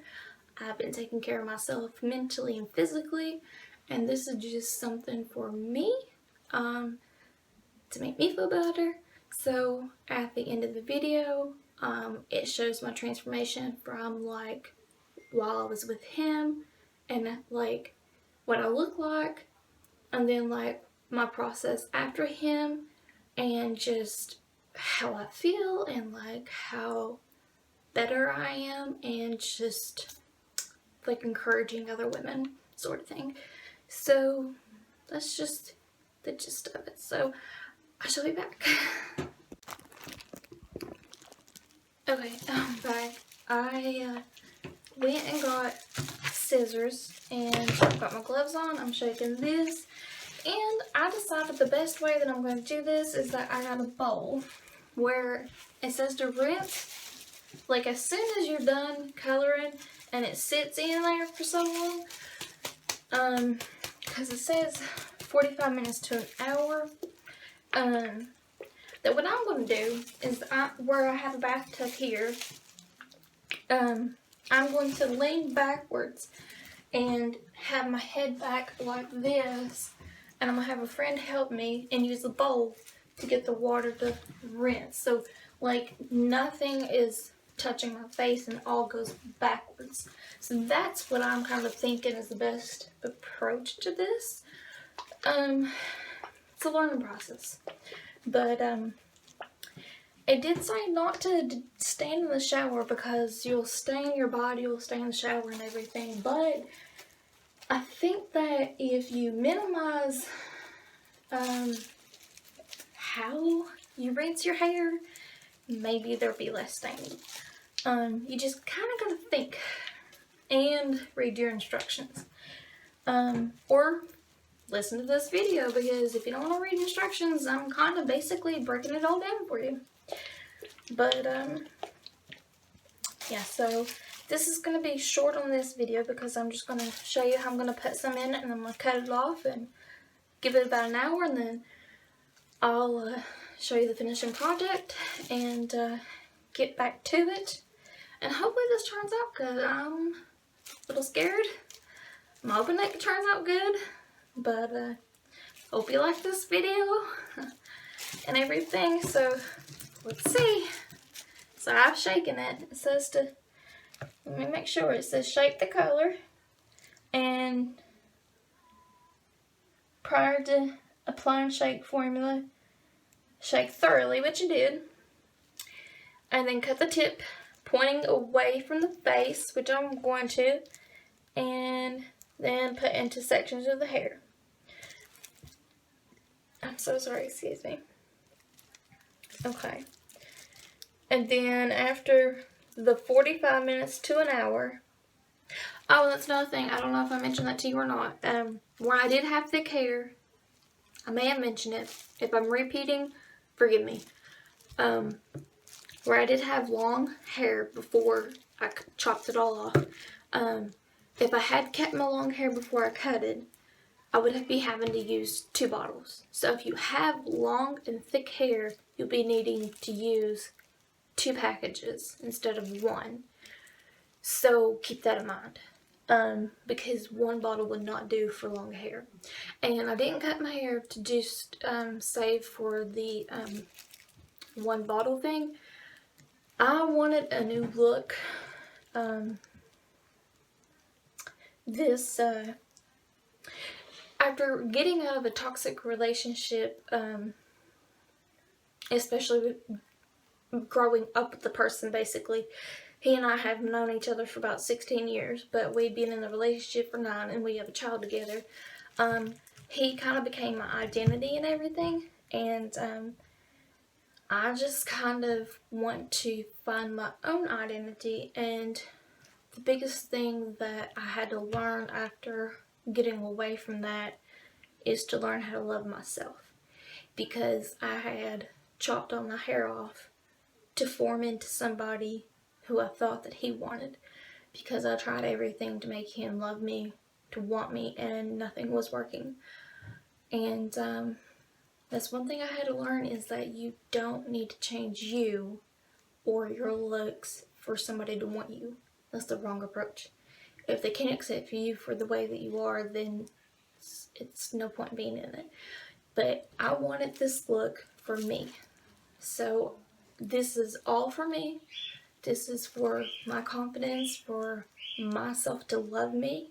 I've been taking care of myself mentally and physically, and this is just something for me, to make me feel better. So at the end of the video, it shows my transformation from like while I was with him, and like what I look like, and then like my process after him, and just how I feel, and like how better I am, and just like encouraging other women sort of thing. So that's just the gist of it. So I shall be back. Okay, I'm back. I went and got scissors and got my gloves on. I'm shaking this, and I decided the best way that I'm going to do this is that I got a bowl where it says to rinse like as soon as you're done coloring, and it sits in there for so long, because it says 45 minutes to an hour. That what I'm going to do is, where I have a bathtub here, I'm going to lean backwards and have my head back like this, and I'm going to have a friend help me and use the bowl to get the water to rinse. So like nothing is touching my face and all goes backwards. So that's what I'm kind of thinking is the best approach to this. It's a learning process, but It did say not to stand in the shower because you'll stain your body, you'll stain in the shower and everything, but I think that if you minimize how you rinse your hair, maybe there'll be less staining. You just kind of gotta think and read your instructions. Or listen to this video, because if you don't want to read instructions, I'm kind of basically breaking it all down for you. But yeah, so this is going to be short on this video because I'm just going to show you how I'm going to put some in it, and I'm going to cut it off and give it about an hour, and then I'll show you the finishing project and get back to it. And hopefully this turns out good. I'm a little scared. I'm hoping that it turns out good, but hope you like this video and everything. So let's see. So I've shaken it. It says to, let me make sure, it says shake the color, and prior to applying shake formula, shake thoroughly, which you did, and then cut the tip pointing away from the face, which I'm going to, and then put into sections of the hair. I'm so sorry, excuse me. Okay. And then after the 45 minutes to an hour, oh, that's another thing, I don't know if I mentioned that to you or not, where I did have thick hair, I may have mentioned it. If I'm repeating, forgive me. Where I did have long hair before I chopped it all off, if I had kept my long hair before I cut it, I would be having to use 2 bottles. So if you have long and thick hair, you'll be needing to use 2 packages instead of 1. So keep that in mind, because 1 bottle would not do for long hair. And I didn't cut my hair to just save for the 1 bottle thing. I wanted a new look. After getting out of a toxic relationship, especially with growing up with the person, basically, he and I have known each other for about 16 years, but we'd been in a relationship for 9, and we have a child together. He kind of became my identity and everything, and I just kind of want to find my own identity. And the biggest thing that I had to learn after getting away from that is to learn how to love myself, because I had chopped all my hair off to form into somebody who I thought that he wanted, because I tried everything to make him love me, to want me, and nothing was working. And that's one thing I had to learn, is that you don't need to change you or your looks for somebody to want you. That's the wrong approach. If they can't accept you for the way that you are, then it's no point being in it. But I wanted this look for me. So this is all for me. This is for my confidence, for myself to love me.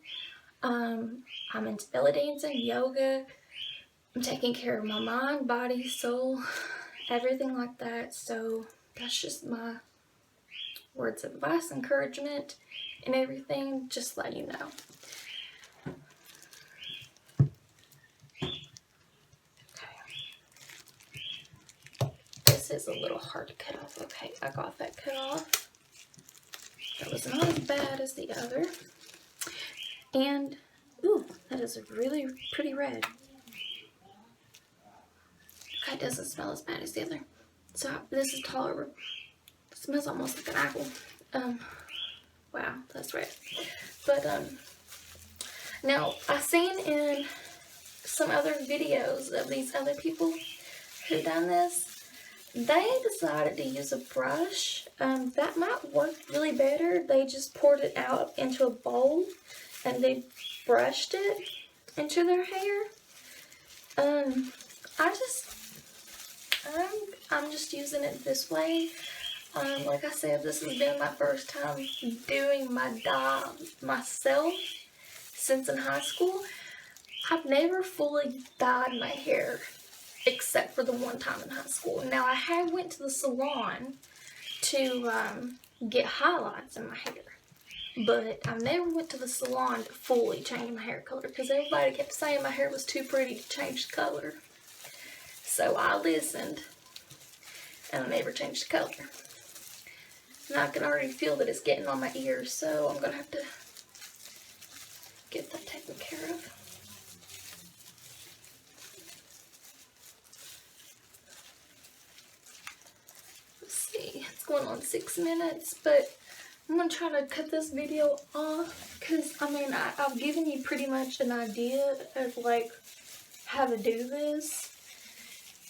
I'm into belly dancing, yoga. I'm taking care of my mind, body, soul, everything like that. So that's just my words of advice, encouragement, and everything, just let you know. Okay. This is a little hard to cut off. Okay, I got that cut off. That was not as bad as the other. And, ooh, that is a really pretty red. Okay, it doesn't smell as bad as the other. So this is tolerable. It smells almost like an apple. Wow, that's red. But now I've seen in some other videos of these other people who done this, they decided to use a brush. That might work really better. They just poured it out into a bowl and they brushed it into their hair. I'm just using it this way. Like I said, this has been my first time doing my dye myself since in high school. I've never fully dyed my hair. except for the one time in high school. Now, I had went to the salon to get highlights in my hair, but I never went to the salon to fully change my hair color because everybody kept saying my hair was too pretty to change the color. So I listened, and I never changed the color. And I can already feel that it's getting on my ears, so I'm gonna have to get that taken care of. Let's see, it's going on 6 minutes, but I'm gonna try to cut this video off because I mean I've given you pretty much an idea of like how to do this,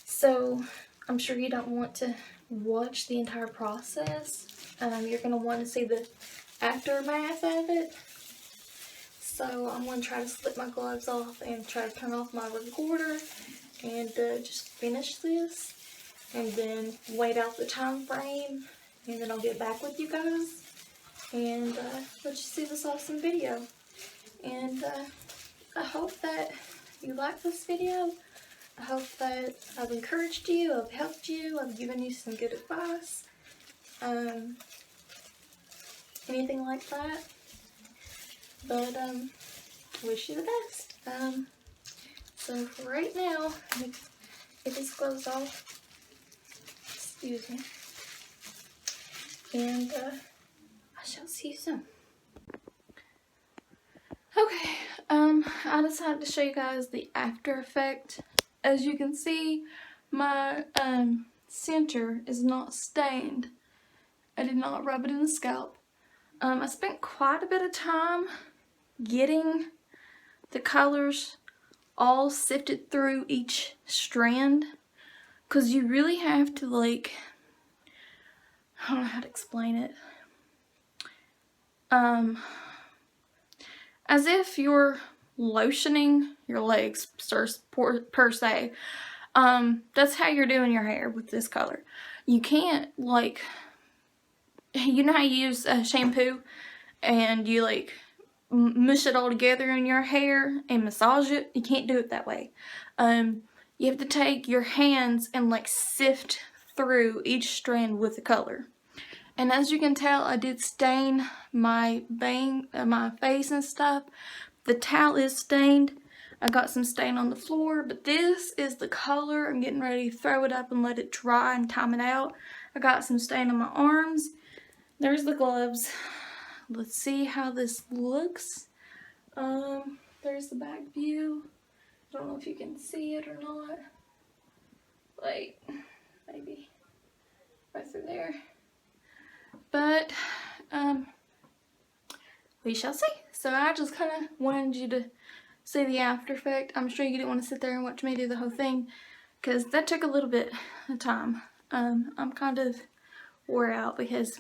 so I'm sure you don't want to watch the entire process. You're gonna want to see the aftermath of it. So I'm gonna try to slip my gloves off and try to turn off my recorder and just finish this, and then wait out the time frame, and then I'll get back with you guys and let you see this awesome video. And I hope that you like this video. I hope that I've encouraged you, I've helped you, I've given you some good advice, anything like that. But wish you the best. So for right now, let me get these gloves off. Excuse me. And I shall see you soon. Okay, I decided to show you guys the after effect. As you can see, my center is not stained. I did not rub it in the scalp. I spent quite a bit of time getting the colors all sifted through each strand, because you really have to, like, I don't know how to explain it. As if you're lotioning your legs per se. That's how you're doing your hair with this color. You can't, like, you know how you use shampoo and you like mush it all together in your hair and massage it? You can't do it that way. You have to take your hands and like sift through each strand with the color. And as you can tell, I did stain my my face and stuff. The towel is stained. I got some stain on the floor, but this is the color. I'm getting ready to throw it up and let it dry and time it out. I got some stain on my arms. There's the gloves. Let's see how this looks. There's the back view. I don't know if you can see it or not. Like, maybe right through there. But, we shall see. So I just kind of wanted you to see the after effect. I'm sure you didn't want to sit there and watch me do the whole thing, because that took a little bit of time. I'm kind of wore out because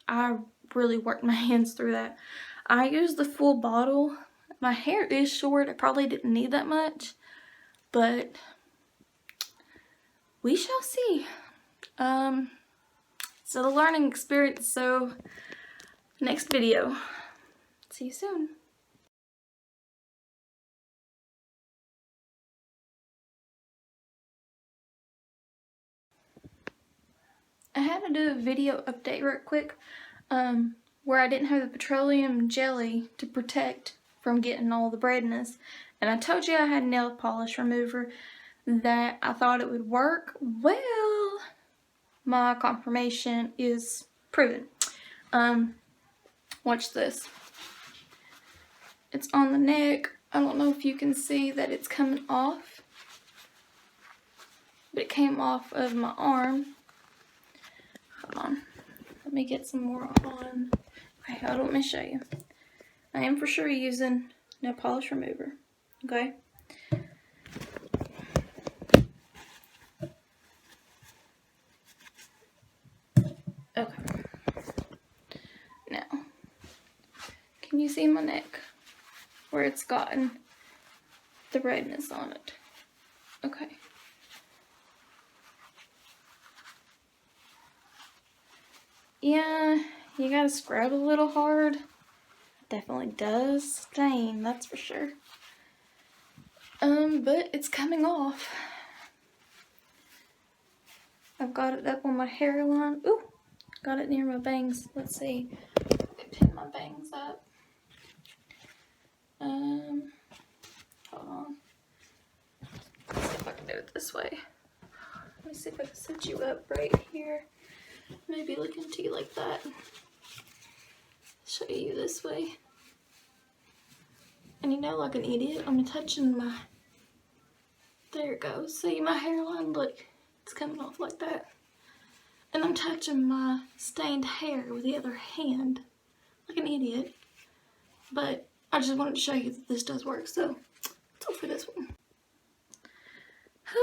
I really worked my hands through that. I used the full bottle. My hair is short. I probably didn't need that much, but we shall see. So the learning experience. So next video. See you soon. I had to do a video update real quick, where I didn't have the petroleum jelly to protect from getting all the breadness. And I told you I had nail polish remover, that I thought it would work. Well, my confirmation is proven. Watch this. It's on the neck. I don't know if you can see that it's coming off, but it came off of my arm. Hold on. Let me get some more on. Okay, hold on, let me show you. I am for sure using nail polish remover. Okay. Okay. Now, can you see my neck where it's gotten the redness on it? Okay. Yeah, you gotta scrub a little hard. Definitely does stain, that's for sure. But it's coming off. I've got it up on my hairline. Ooh, got it near my bangs. Let's see. I can pin my bangs up. Hold on. Let's see if I can do it this way. Let me see if I can set you up right here. Maybe look into you like that. Show you this way. And you know, like an idiot, I'm touching my... There it goes. See my hairline? Look, it's coming off like that. And I'm touching my stained hair with the other hand. Like an idiot. But I just wanted to show you that this does work, so let's go for this one.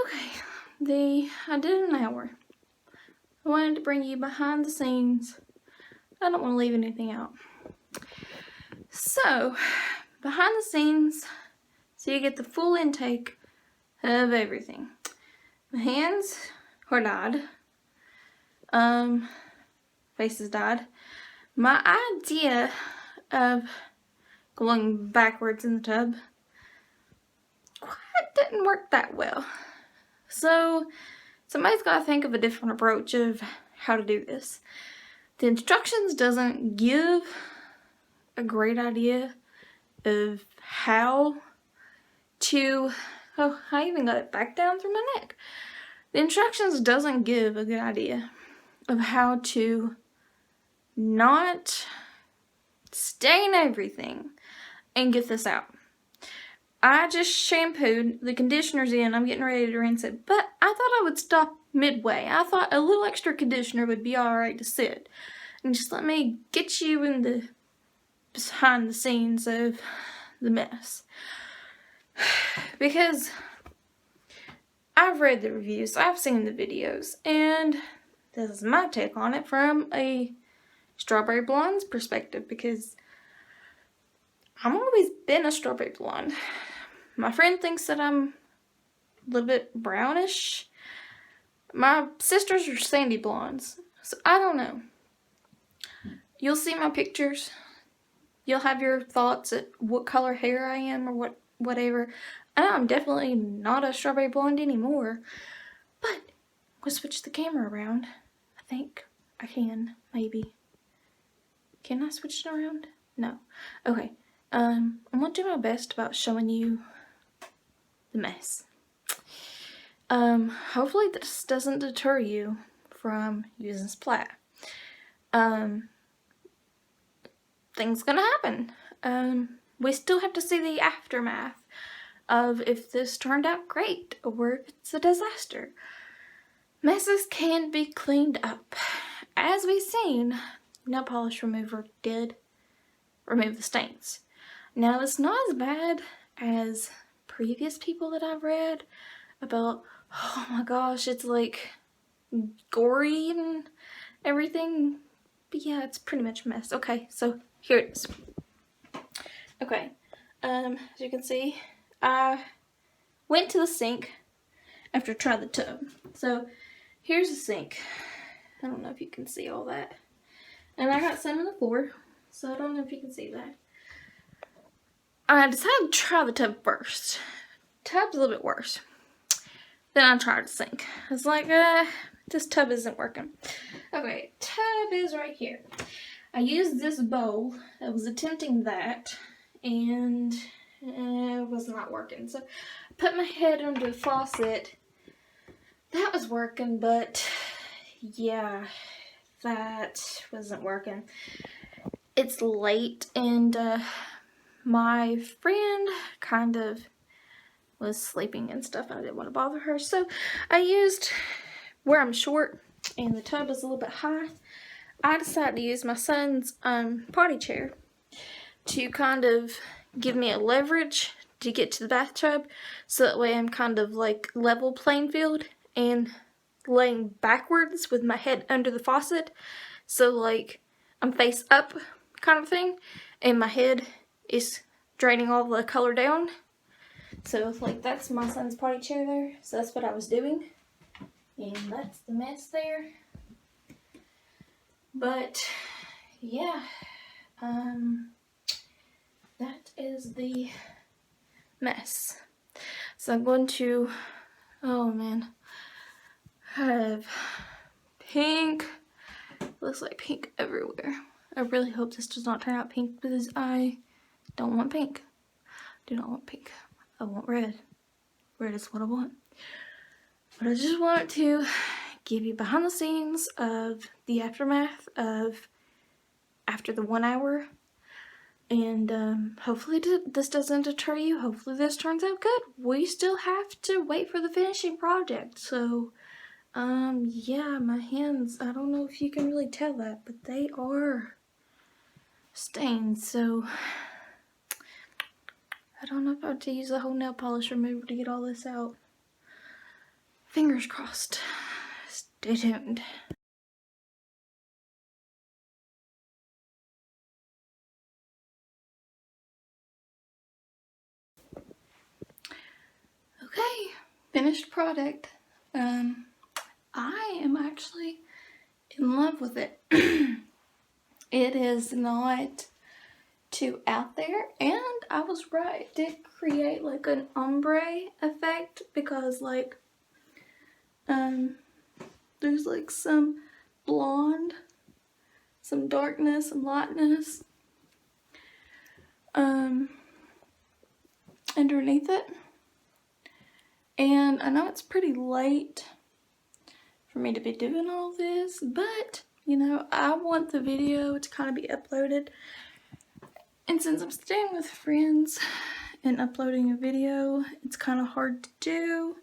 Okay, I did an hour. I wanted to bring you behind the scenes. I don't want to leave anything out. So, behind the scenes, so you get the full intake of everything. My hands were dyed. Faces dyed. My idea of going backwards in the tub quite didn't work that well. So somebody's got to think of a different approach of how to do this. The instructions doesn't give a great idea of how to, oh, I even got it back down through my neck. The instructions doesn't give a good idea of how to not stain everything and get this out. I just shampooed, the conditioner's in, I'm getting ready to rinse it, but I thought I would stop midway. I thought a little extra conditioner would be alright to sit. And just let me get you in the behind the scenes of the mess. Because I've read the reviews, I've seen the videos, and this is my take on it from a strawberry blonde's perspective, because I've always been a strawberry blonde. My friend thinks that I'm a little bit brownish. My sisters are sandy blondes, so I don't know. You'll see my pictures. You'll have your thoughts at what color hair I am or whatever. I know I'm definitely not a strawberry blonde anymore, but I'm gonna switch the camera around. I think I can, maybe. Can I switch it around? No. Okay. I'm gonna do my best about showing you the mess. Hopefully this doesn't deter you from using Splat. Things gonna happen. We still have to see the aftermath of if this turned out great or if it's a disaster. Messes can be cleaned up. As we've seen, nail polish remover did remove the stains. Now, it's not as bad as previous people that I've read about, oh my gosh, it's like gory and everything. But yeah, it's pretty much a mess. Okay, so here it is. Okay, as you can see, I went to the sink after trying the tub. So here's the sink. I don't know if you can see all that. And I got some on the floor, so I don't know if you can see that. I decided to try the tub first. Tub's a little bit worse. Then I tried the sink. I was like, this tub isn't working. Okay, tub is right here. I used this bowl. I was attempting that, and it was not working. So I put my head under the faucet. That was working, but yeah, that wasn't working. It's late, and my friend kind of was sleeping and stuff, and I didn't want to bother her. So I used, where I'm short and the tub is a little bit high, I decided to use my son's potty chair to kind of give me a leverage to get to the bathtub, so that way I'm kind of like level playing field and laying backwards with my head under the faucet, so like I'm face up kind of thing, and my head is draining all the color down. So like that's my son's potty chair there, so that's what I was doing, and that's the mess there. But yeah, that is the mess. So I'm going to, oh man, have pink. Looks like pink everywhere. I really hope this does not turn out pink because I don't want pink. Do not want pink. I want red. Red is what I want. But I just wanted to give you behind the scenes of the aftermath of after the 1 hour. And hopefully this doesn't deter you. Hopefully this turns out good. We still have to wait for the finishing project. So, yeah, my hands, I don't know if you can really tell that, but they are stained. So, I don't know if I have to use the whole nail polish remover to get all this out. Fingers crossed. Stay tuned. Okay, finished product. I am actually in love with it. It is not too out there, and I was right. It did create like an ombre effect because like there's like some blonde, some darkness, some lightness underneath it. And I know it's pretty late for me to be doing all this, but you know, I want the video to kind of be uploaded. And since I'm staying with friends and uploading a video, it's kind of hard to do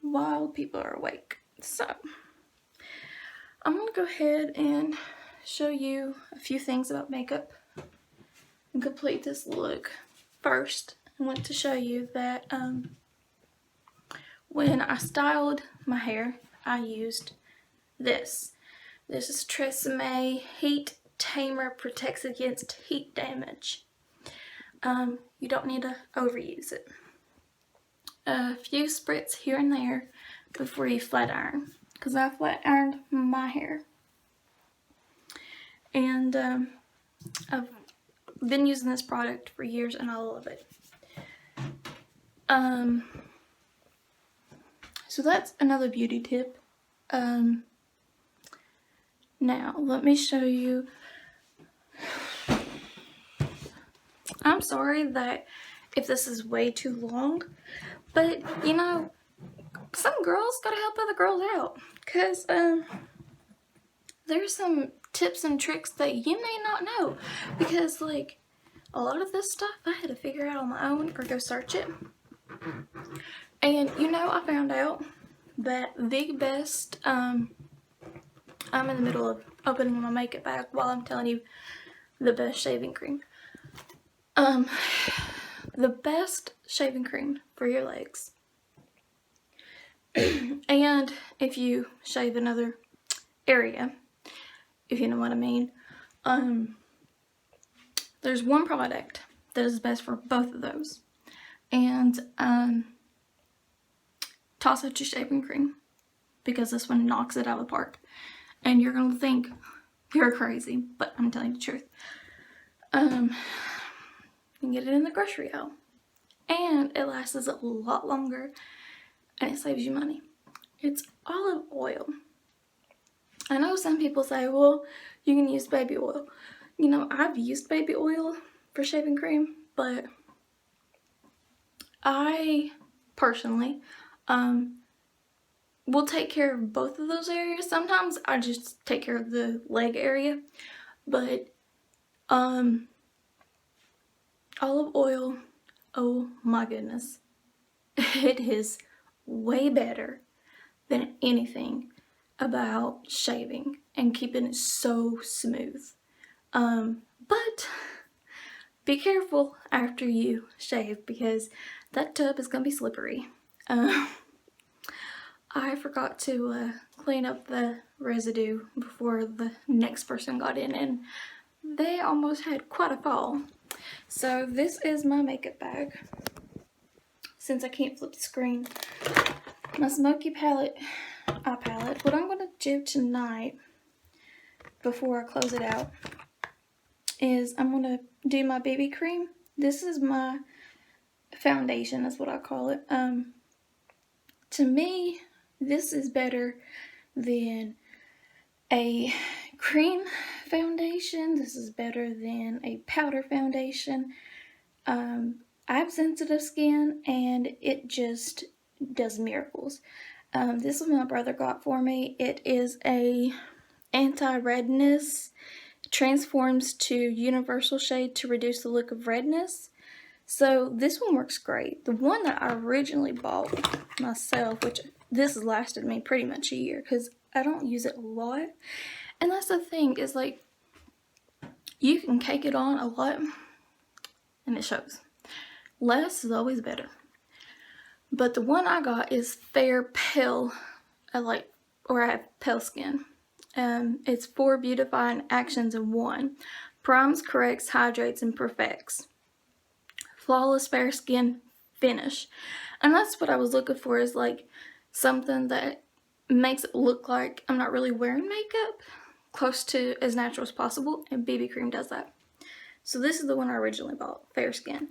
while people are awake. So I'm gonna go ahead and show you a few things about makeup and complete this look. First, I want to show you that when I styled my hair, I used this. This is Tresemme Heat Tamer, protects against heat damage. You don't need to overuse it. A few spritz here and there before you flat iron, because I flat ironed my hair. And I've been using this product for years and I love it. So that's another beauty tip. Now let me show you. I'm sorry that if this is way too long, but you know, some girls gotta help other girls out, because there's some tips and tricks that you may not know, because like a lot of this stuff I had to figure out on my own or go search it. And you know, I found out that the best, I'm in the middle of opening my makeup bag while I'm telling you the best shaving cream. The best shaving cream for your legs. And if you shave another area, if you know what I mean, there's one product that is best for both of those. And toss out your shaving cream, because this one knocks it out of the park. And you're gonna think you're crazy, but I'm telling you the truth. You can get it in the grocery aisle, and it lasts a lot longer, and it saves you money. It's olive oil. I know some people say, well, you can use baby oil. You know, I've used baby oil for shaving cream, but I personally will take care of both of those areas. Sometimes I just take care of the leg area, but olive oil, oh my goodness, it is way better than anything about shaving and keeping it so smooth. But be careful after you shave, because that tub is gonna be slippery. I forgot to clean up the residue before the next person got in, and they almost had quite a fall. So this is my makeup bag. Since I can't flip the screen, my smoky palette, eye palette. What I'm going to do tonight, before I close it out, is I'm going to do my BB cream. This is my foundation, is what I call it. To me, this is better than a cream foundation. This is better than a powder foundation. I have sensitive skin and it just does miracles. This one my brother got for me. It is a anti-redness, transforms to universal shade to reduce the look of redness. So this one works great. The one that I originally bought myself, which this has lasted me pretty much a year because I don't use it a lot. And that's the thing, is like, you can cake it on a lot and it shows. Less is always better. But the one I got is Fair Pale. I have pale skin. It's 4 beautifying actions in one. Primes, corrects, hydrates, and perfects. Flawless fair skin finish. And that's what I was looking for, is like something that makes it look like I'm not really wearing makeup, close to as natural as possible, and BB cream does that. So this is the one I originally bought, Fair Skin.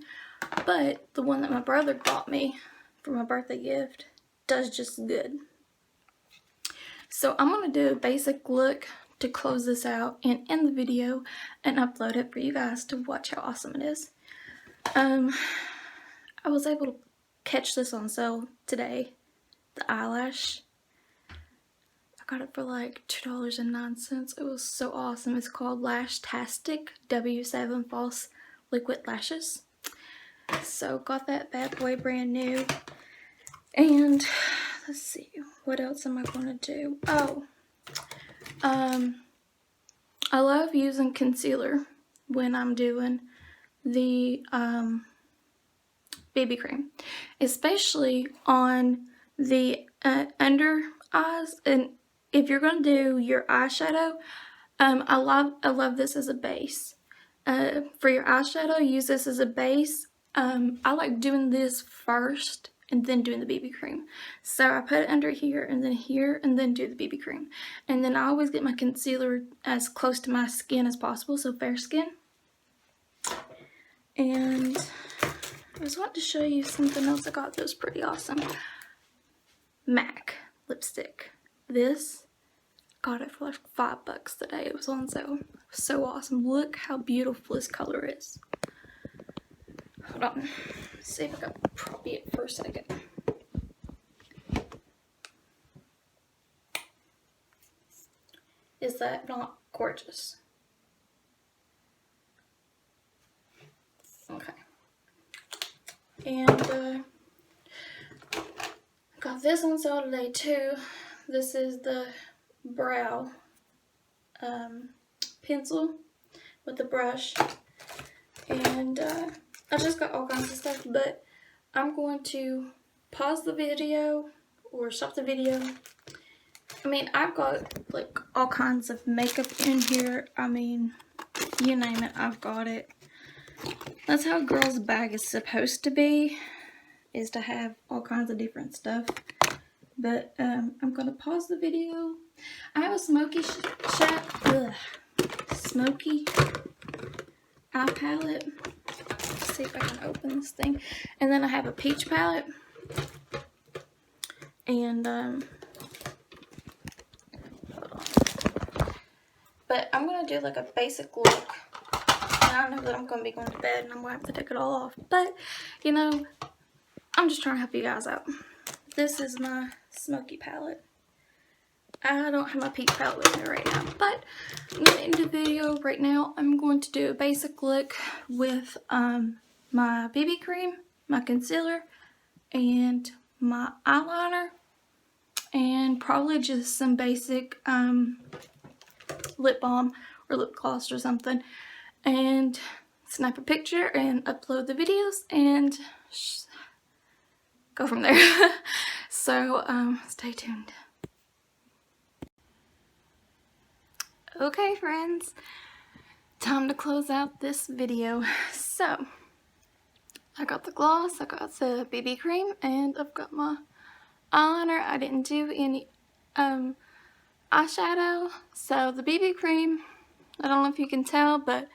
But the one that my brother bought me for my birthday gift does just as good. So I'm going to do a basic look to close this out and end the video and upload it for you guys to watch how awesome it is. I was able to catch this on sale today, the eyelash. I got it for like $2.09. It was so awesome. It's called Lashtastic W7 False Liquid Lashes. So got that bad boy brand new. And let's see, what else am I going to do? Oh, I love using concealer when I'm doing the BB cream, especially on the under eyes. And if you're going to do your eyeshadow, I love this as a base. For your eyeshadow, use this as a base. I like doing this first and then doing the BB cream. So I put it under here and then do the BB cream. And then I always get my concealer as close to my skin as possible, so fair skin. And I just want to show you something else I got that was pretty awesome. MAC lipstick. This, got it for like $5 today. It was on sale. So awesome. Look how beautiful this color is. Hold on. Let's see if I can prop it for a second. Is that not gorgeous? Okay. And got this on sale today too. This is the brow pencil with the brush. And I just got all kinds of stuff, but I'm going to pause the video or stop the video. I mean, I've got like all kinds of makeup in here. I mean, you name it, I've got it. That's how a girl's bag is supposed to be, is to have all kinds of different stuff. But I'm gonna pause the video. I have a smoky eye palette. Let's see if I can open this thing. And then I have a peach palette. And hold on. But I'm gonna do like a basic look. And I know that I'm gonna be going to bed and I'm gonna have to take it all off. But you know, I'm just trying to help you guys out. This is my smoky palette. I don't have my peach palette with me right now, but I'm going to end the video right now. I'm going to do a basic look with my BB cream, my concealer, and my eyeliner, and probably just some basic lip balm or lip gloss or something, and snap a picture and upload the videos and go from there. So stay tuned. Okay friends, time to close out this video. So I got the gloss, I got the BB cream, and I've got my eyeliner. I didn't do any eyeshadow. So the BB cream, I don't know if you can tell, but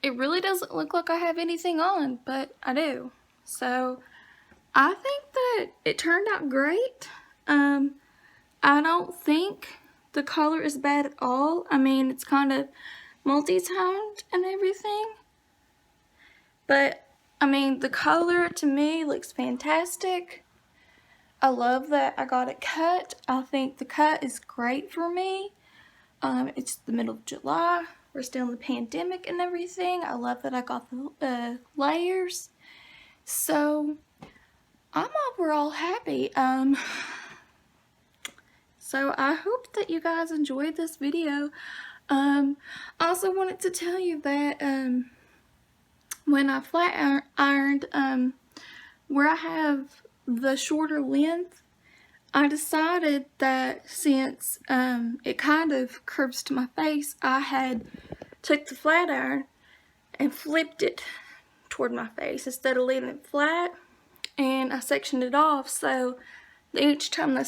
it really doesn't look like I have anything on, but I do. So I think that it turned out great. I don't think the color is bad at all. I mean, it's kind of multi-toned and everything. But, I mean, the color to me looks fantastic. I love that I got it cut. I think the cut is great for me. It's the middle of July. We're still in the pandemic and everything. I love that I got the layers. So, I'm overall happy. So I hope that you guys enjoyed this video. I also wanted to tell you that when I flat ironed where I have the shorter length, I decided that since it kind of curves to my face, I had took the flat iron and flipped it toward my face instead of leaving it flat, and I sectioned it off. So each time I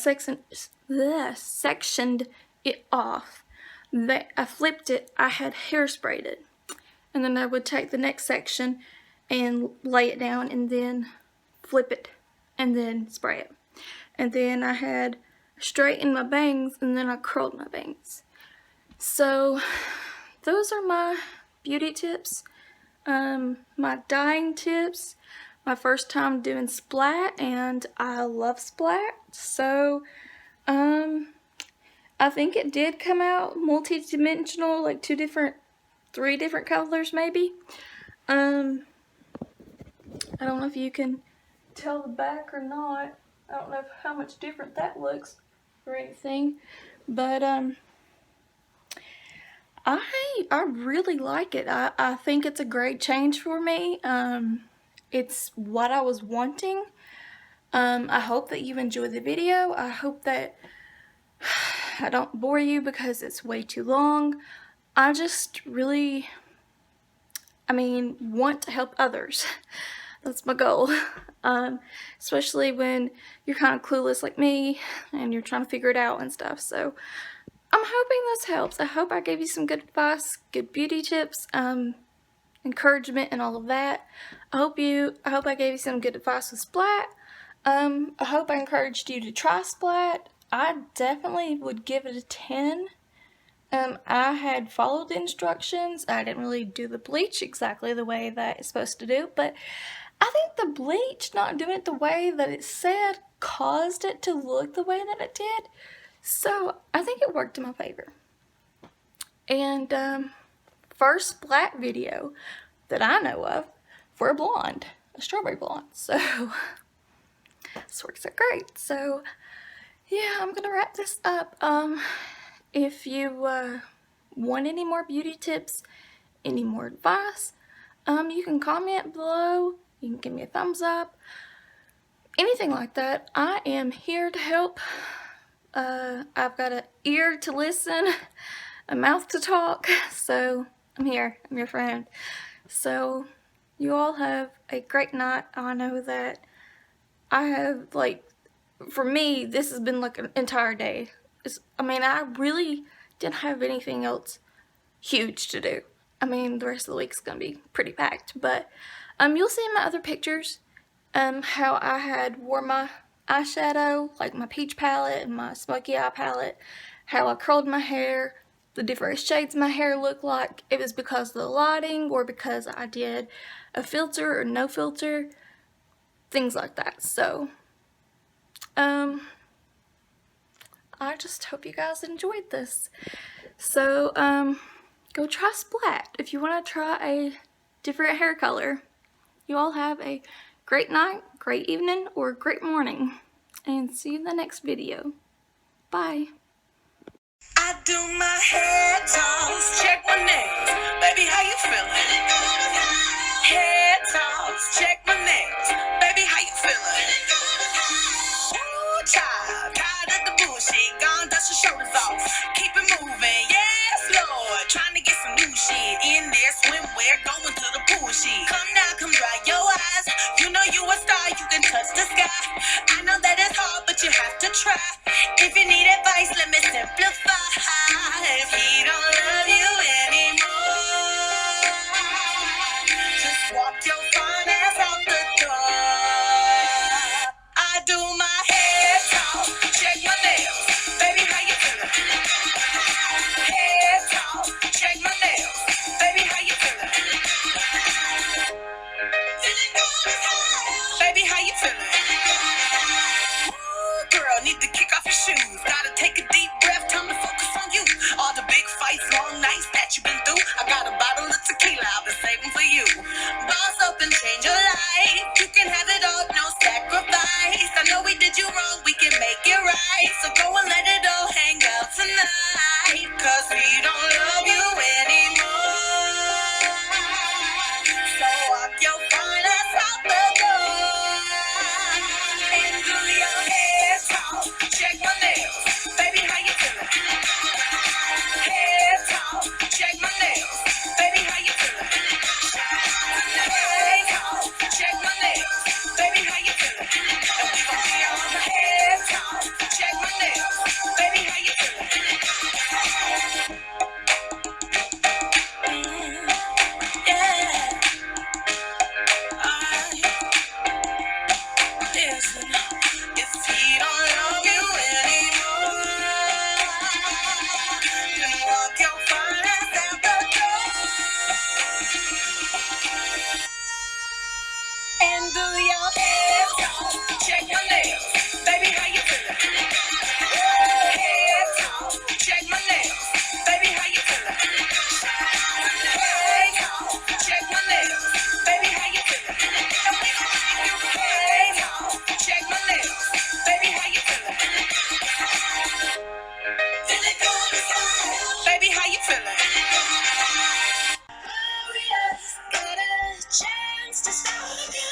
sectioned it off, that I flipped it, I had hairsprayed it, and then I would take the next section and lay it down and then flip it and then spray it. And then I had straightened my bangs and then I curled my bangs. So those are my beauty tips, my dyeing tips, my first time doing Splat, and I love Splat. So I think it did come out multi-dimensional, like 3 different colors maybe. I don't know if you can tell the back or not. I don't know how much different that looks or anything, but I really like it. I think it's a great change for me. It's what I was wanting. I hope that you enjoyed the video. I hope that I don't bore you because it's way too long. I just really, want to help others. That's my goal. Especially when you're kind of clueless like me and you're trying to figure it out and stuff. So I'm hoping this helps. I hope I gave you some good advice, good beauty tips, encouragement and all of that. I hope I gave you some good advice with Splat. I hope I encouraged you to try Splat. I definitely would give it a 10. I had followed the instructions. I didn't really do the bleach exactly the way that it's supposed to do, but I think the bleach, not doing it the way that it said, caused it to look the way that it did. So I think it worked in my favor. And first Splat video that I know of for a blonde, a strawberry blonde. So this works out great. So yeah, I'm gonna wrap this up. If you want any more beauty tips, any more advice, you can comment below. You can give me a thumbs up, anything like that. I am here to help. I've got an ear to listen, a mouth to talk, so I'm here. I'm your friend. So you all have a great night. I know that I have, for me, this has been like an entire day. I really didn't have anything else huge to do. The rest of the week's gonna be pretty packed, but you'll see in my other pictures how I had wore my eyeshadow, like my peach palette and my smoky eye palette, how I curled my hair, the different shades my hair looked like. It was because of the lighting or because I did a filter or no filter, things like that. So I just hope you guys enjoyed this. So go try Splat if you want to try a different hair color. You all have a great night, great evening, or great morning. And see you in the next video. Bye. I do my hair toss, check my nails. Baby, how you feeling? Hair toss, check my nails. Baby, how you feeling? Ooh, child, tired of the bullshit. Gone, dust your shoulders off. Keep it moving, yes, Lord. Trying to get some new shit in there. Swimwear, going to the pool shit. Come now, come dry your eyes. You know you a star, you can touch the sky. I know that it's hard, but you have to try. If you need advice, let me simplify. If he don't love you anymore, just walk your fine ass out the door. I do my hair talk, check my nails. Baby, how you feeling? feeling? Ooh, girl, need to kick off your shoes. Gotta take a deep breath, time to focus on you. All the big fights, long nights that you've been through. I got a bottle of tequila I've been saving for you. Boss up and change your life. You can have it all, no sacrifice. I know we did you wrong, we can make it right. So go and let it all hang out tonight. Cause we don't love you anymore. So walk your fine ass out the door. And do your hair talk. Check my nails. Baby, how you feeling? Hair talk. Check my nails. Baby, how you feeling? Hair talk. Check my nails. Baby, how you feeling? And we gon' be on the hair talk. Check my nails. Baby, how you feeling? Yeah. Listen, if he don't love you anymore, then walk your fine ass out the door and do your hair talk. Check my nails, baby, how you feeling? Hair talk, check my nails, baby, how you feeling? Hair talk, check my nails, baby, how you feeling? Hair talk, check my nails, baby, how you feeling? Feeling good, baby, how you feeling? Got a chance to start again.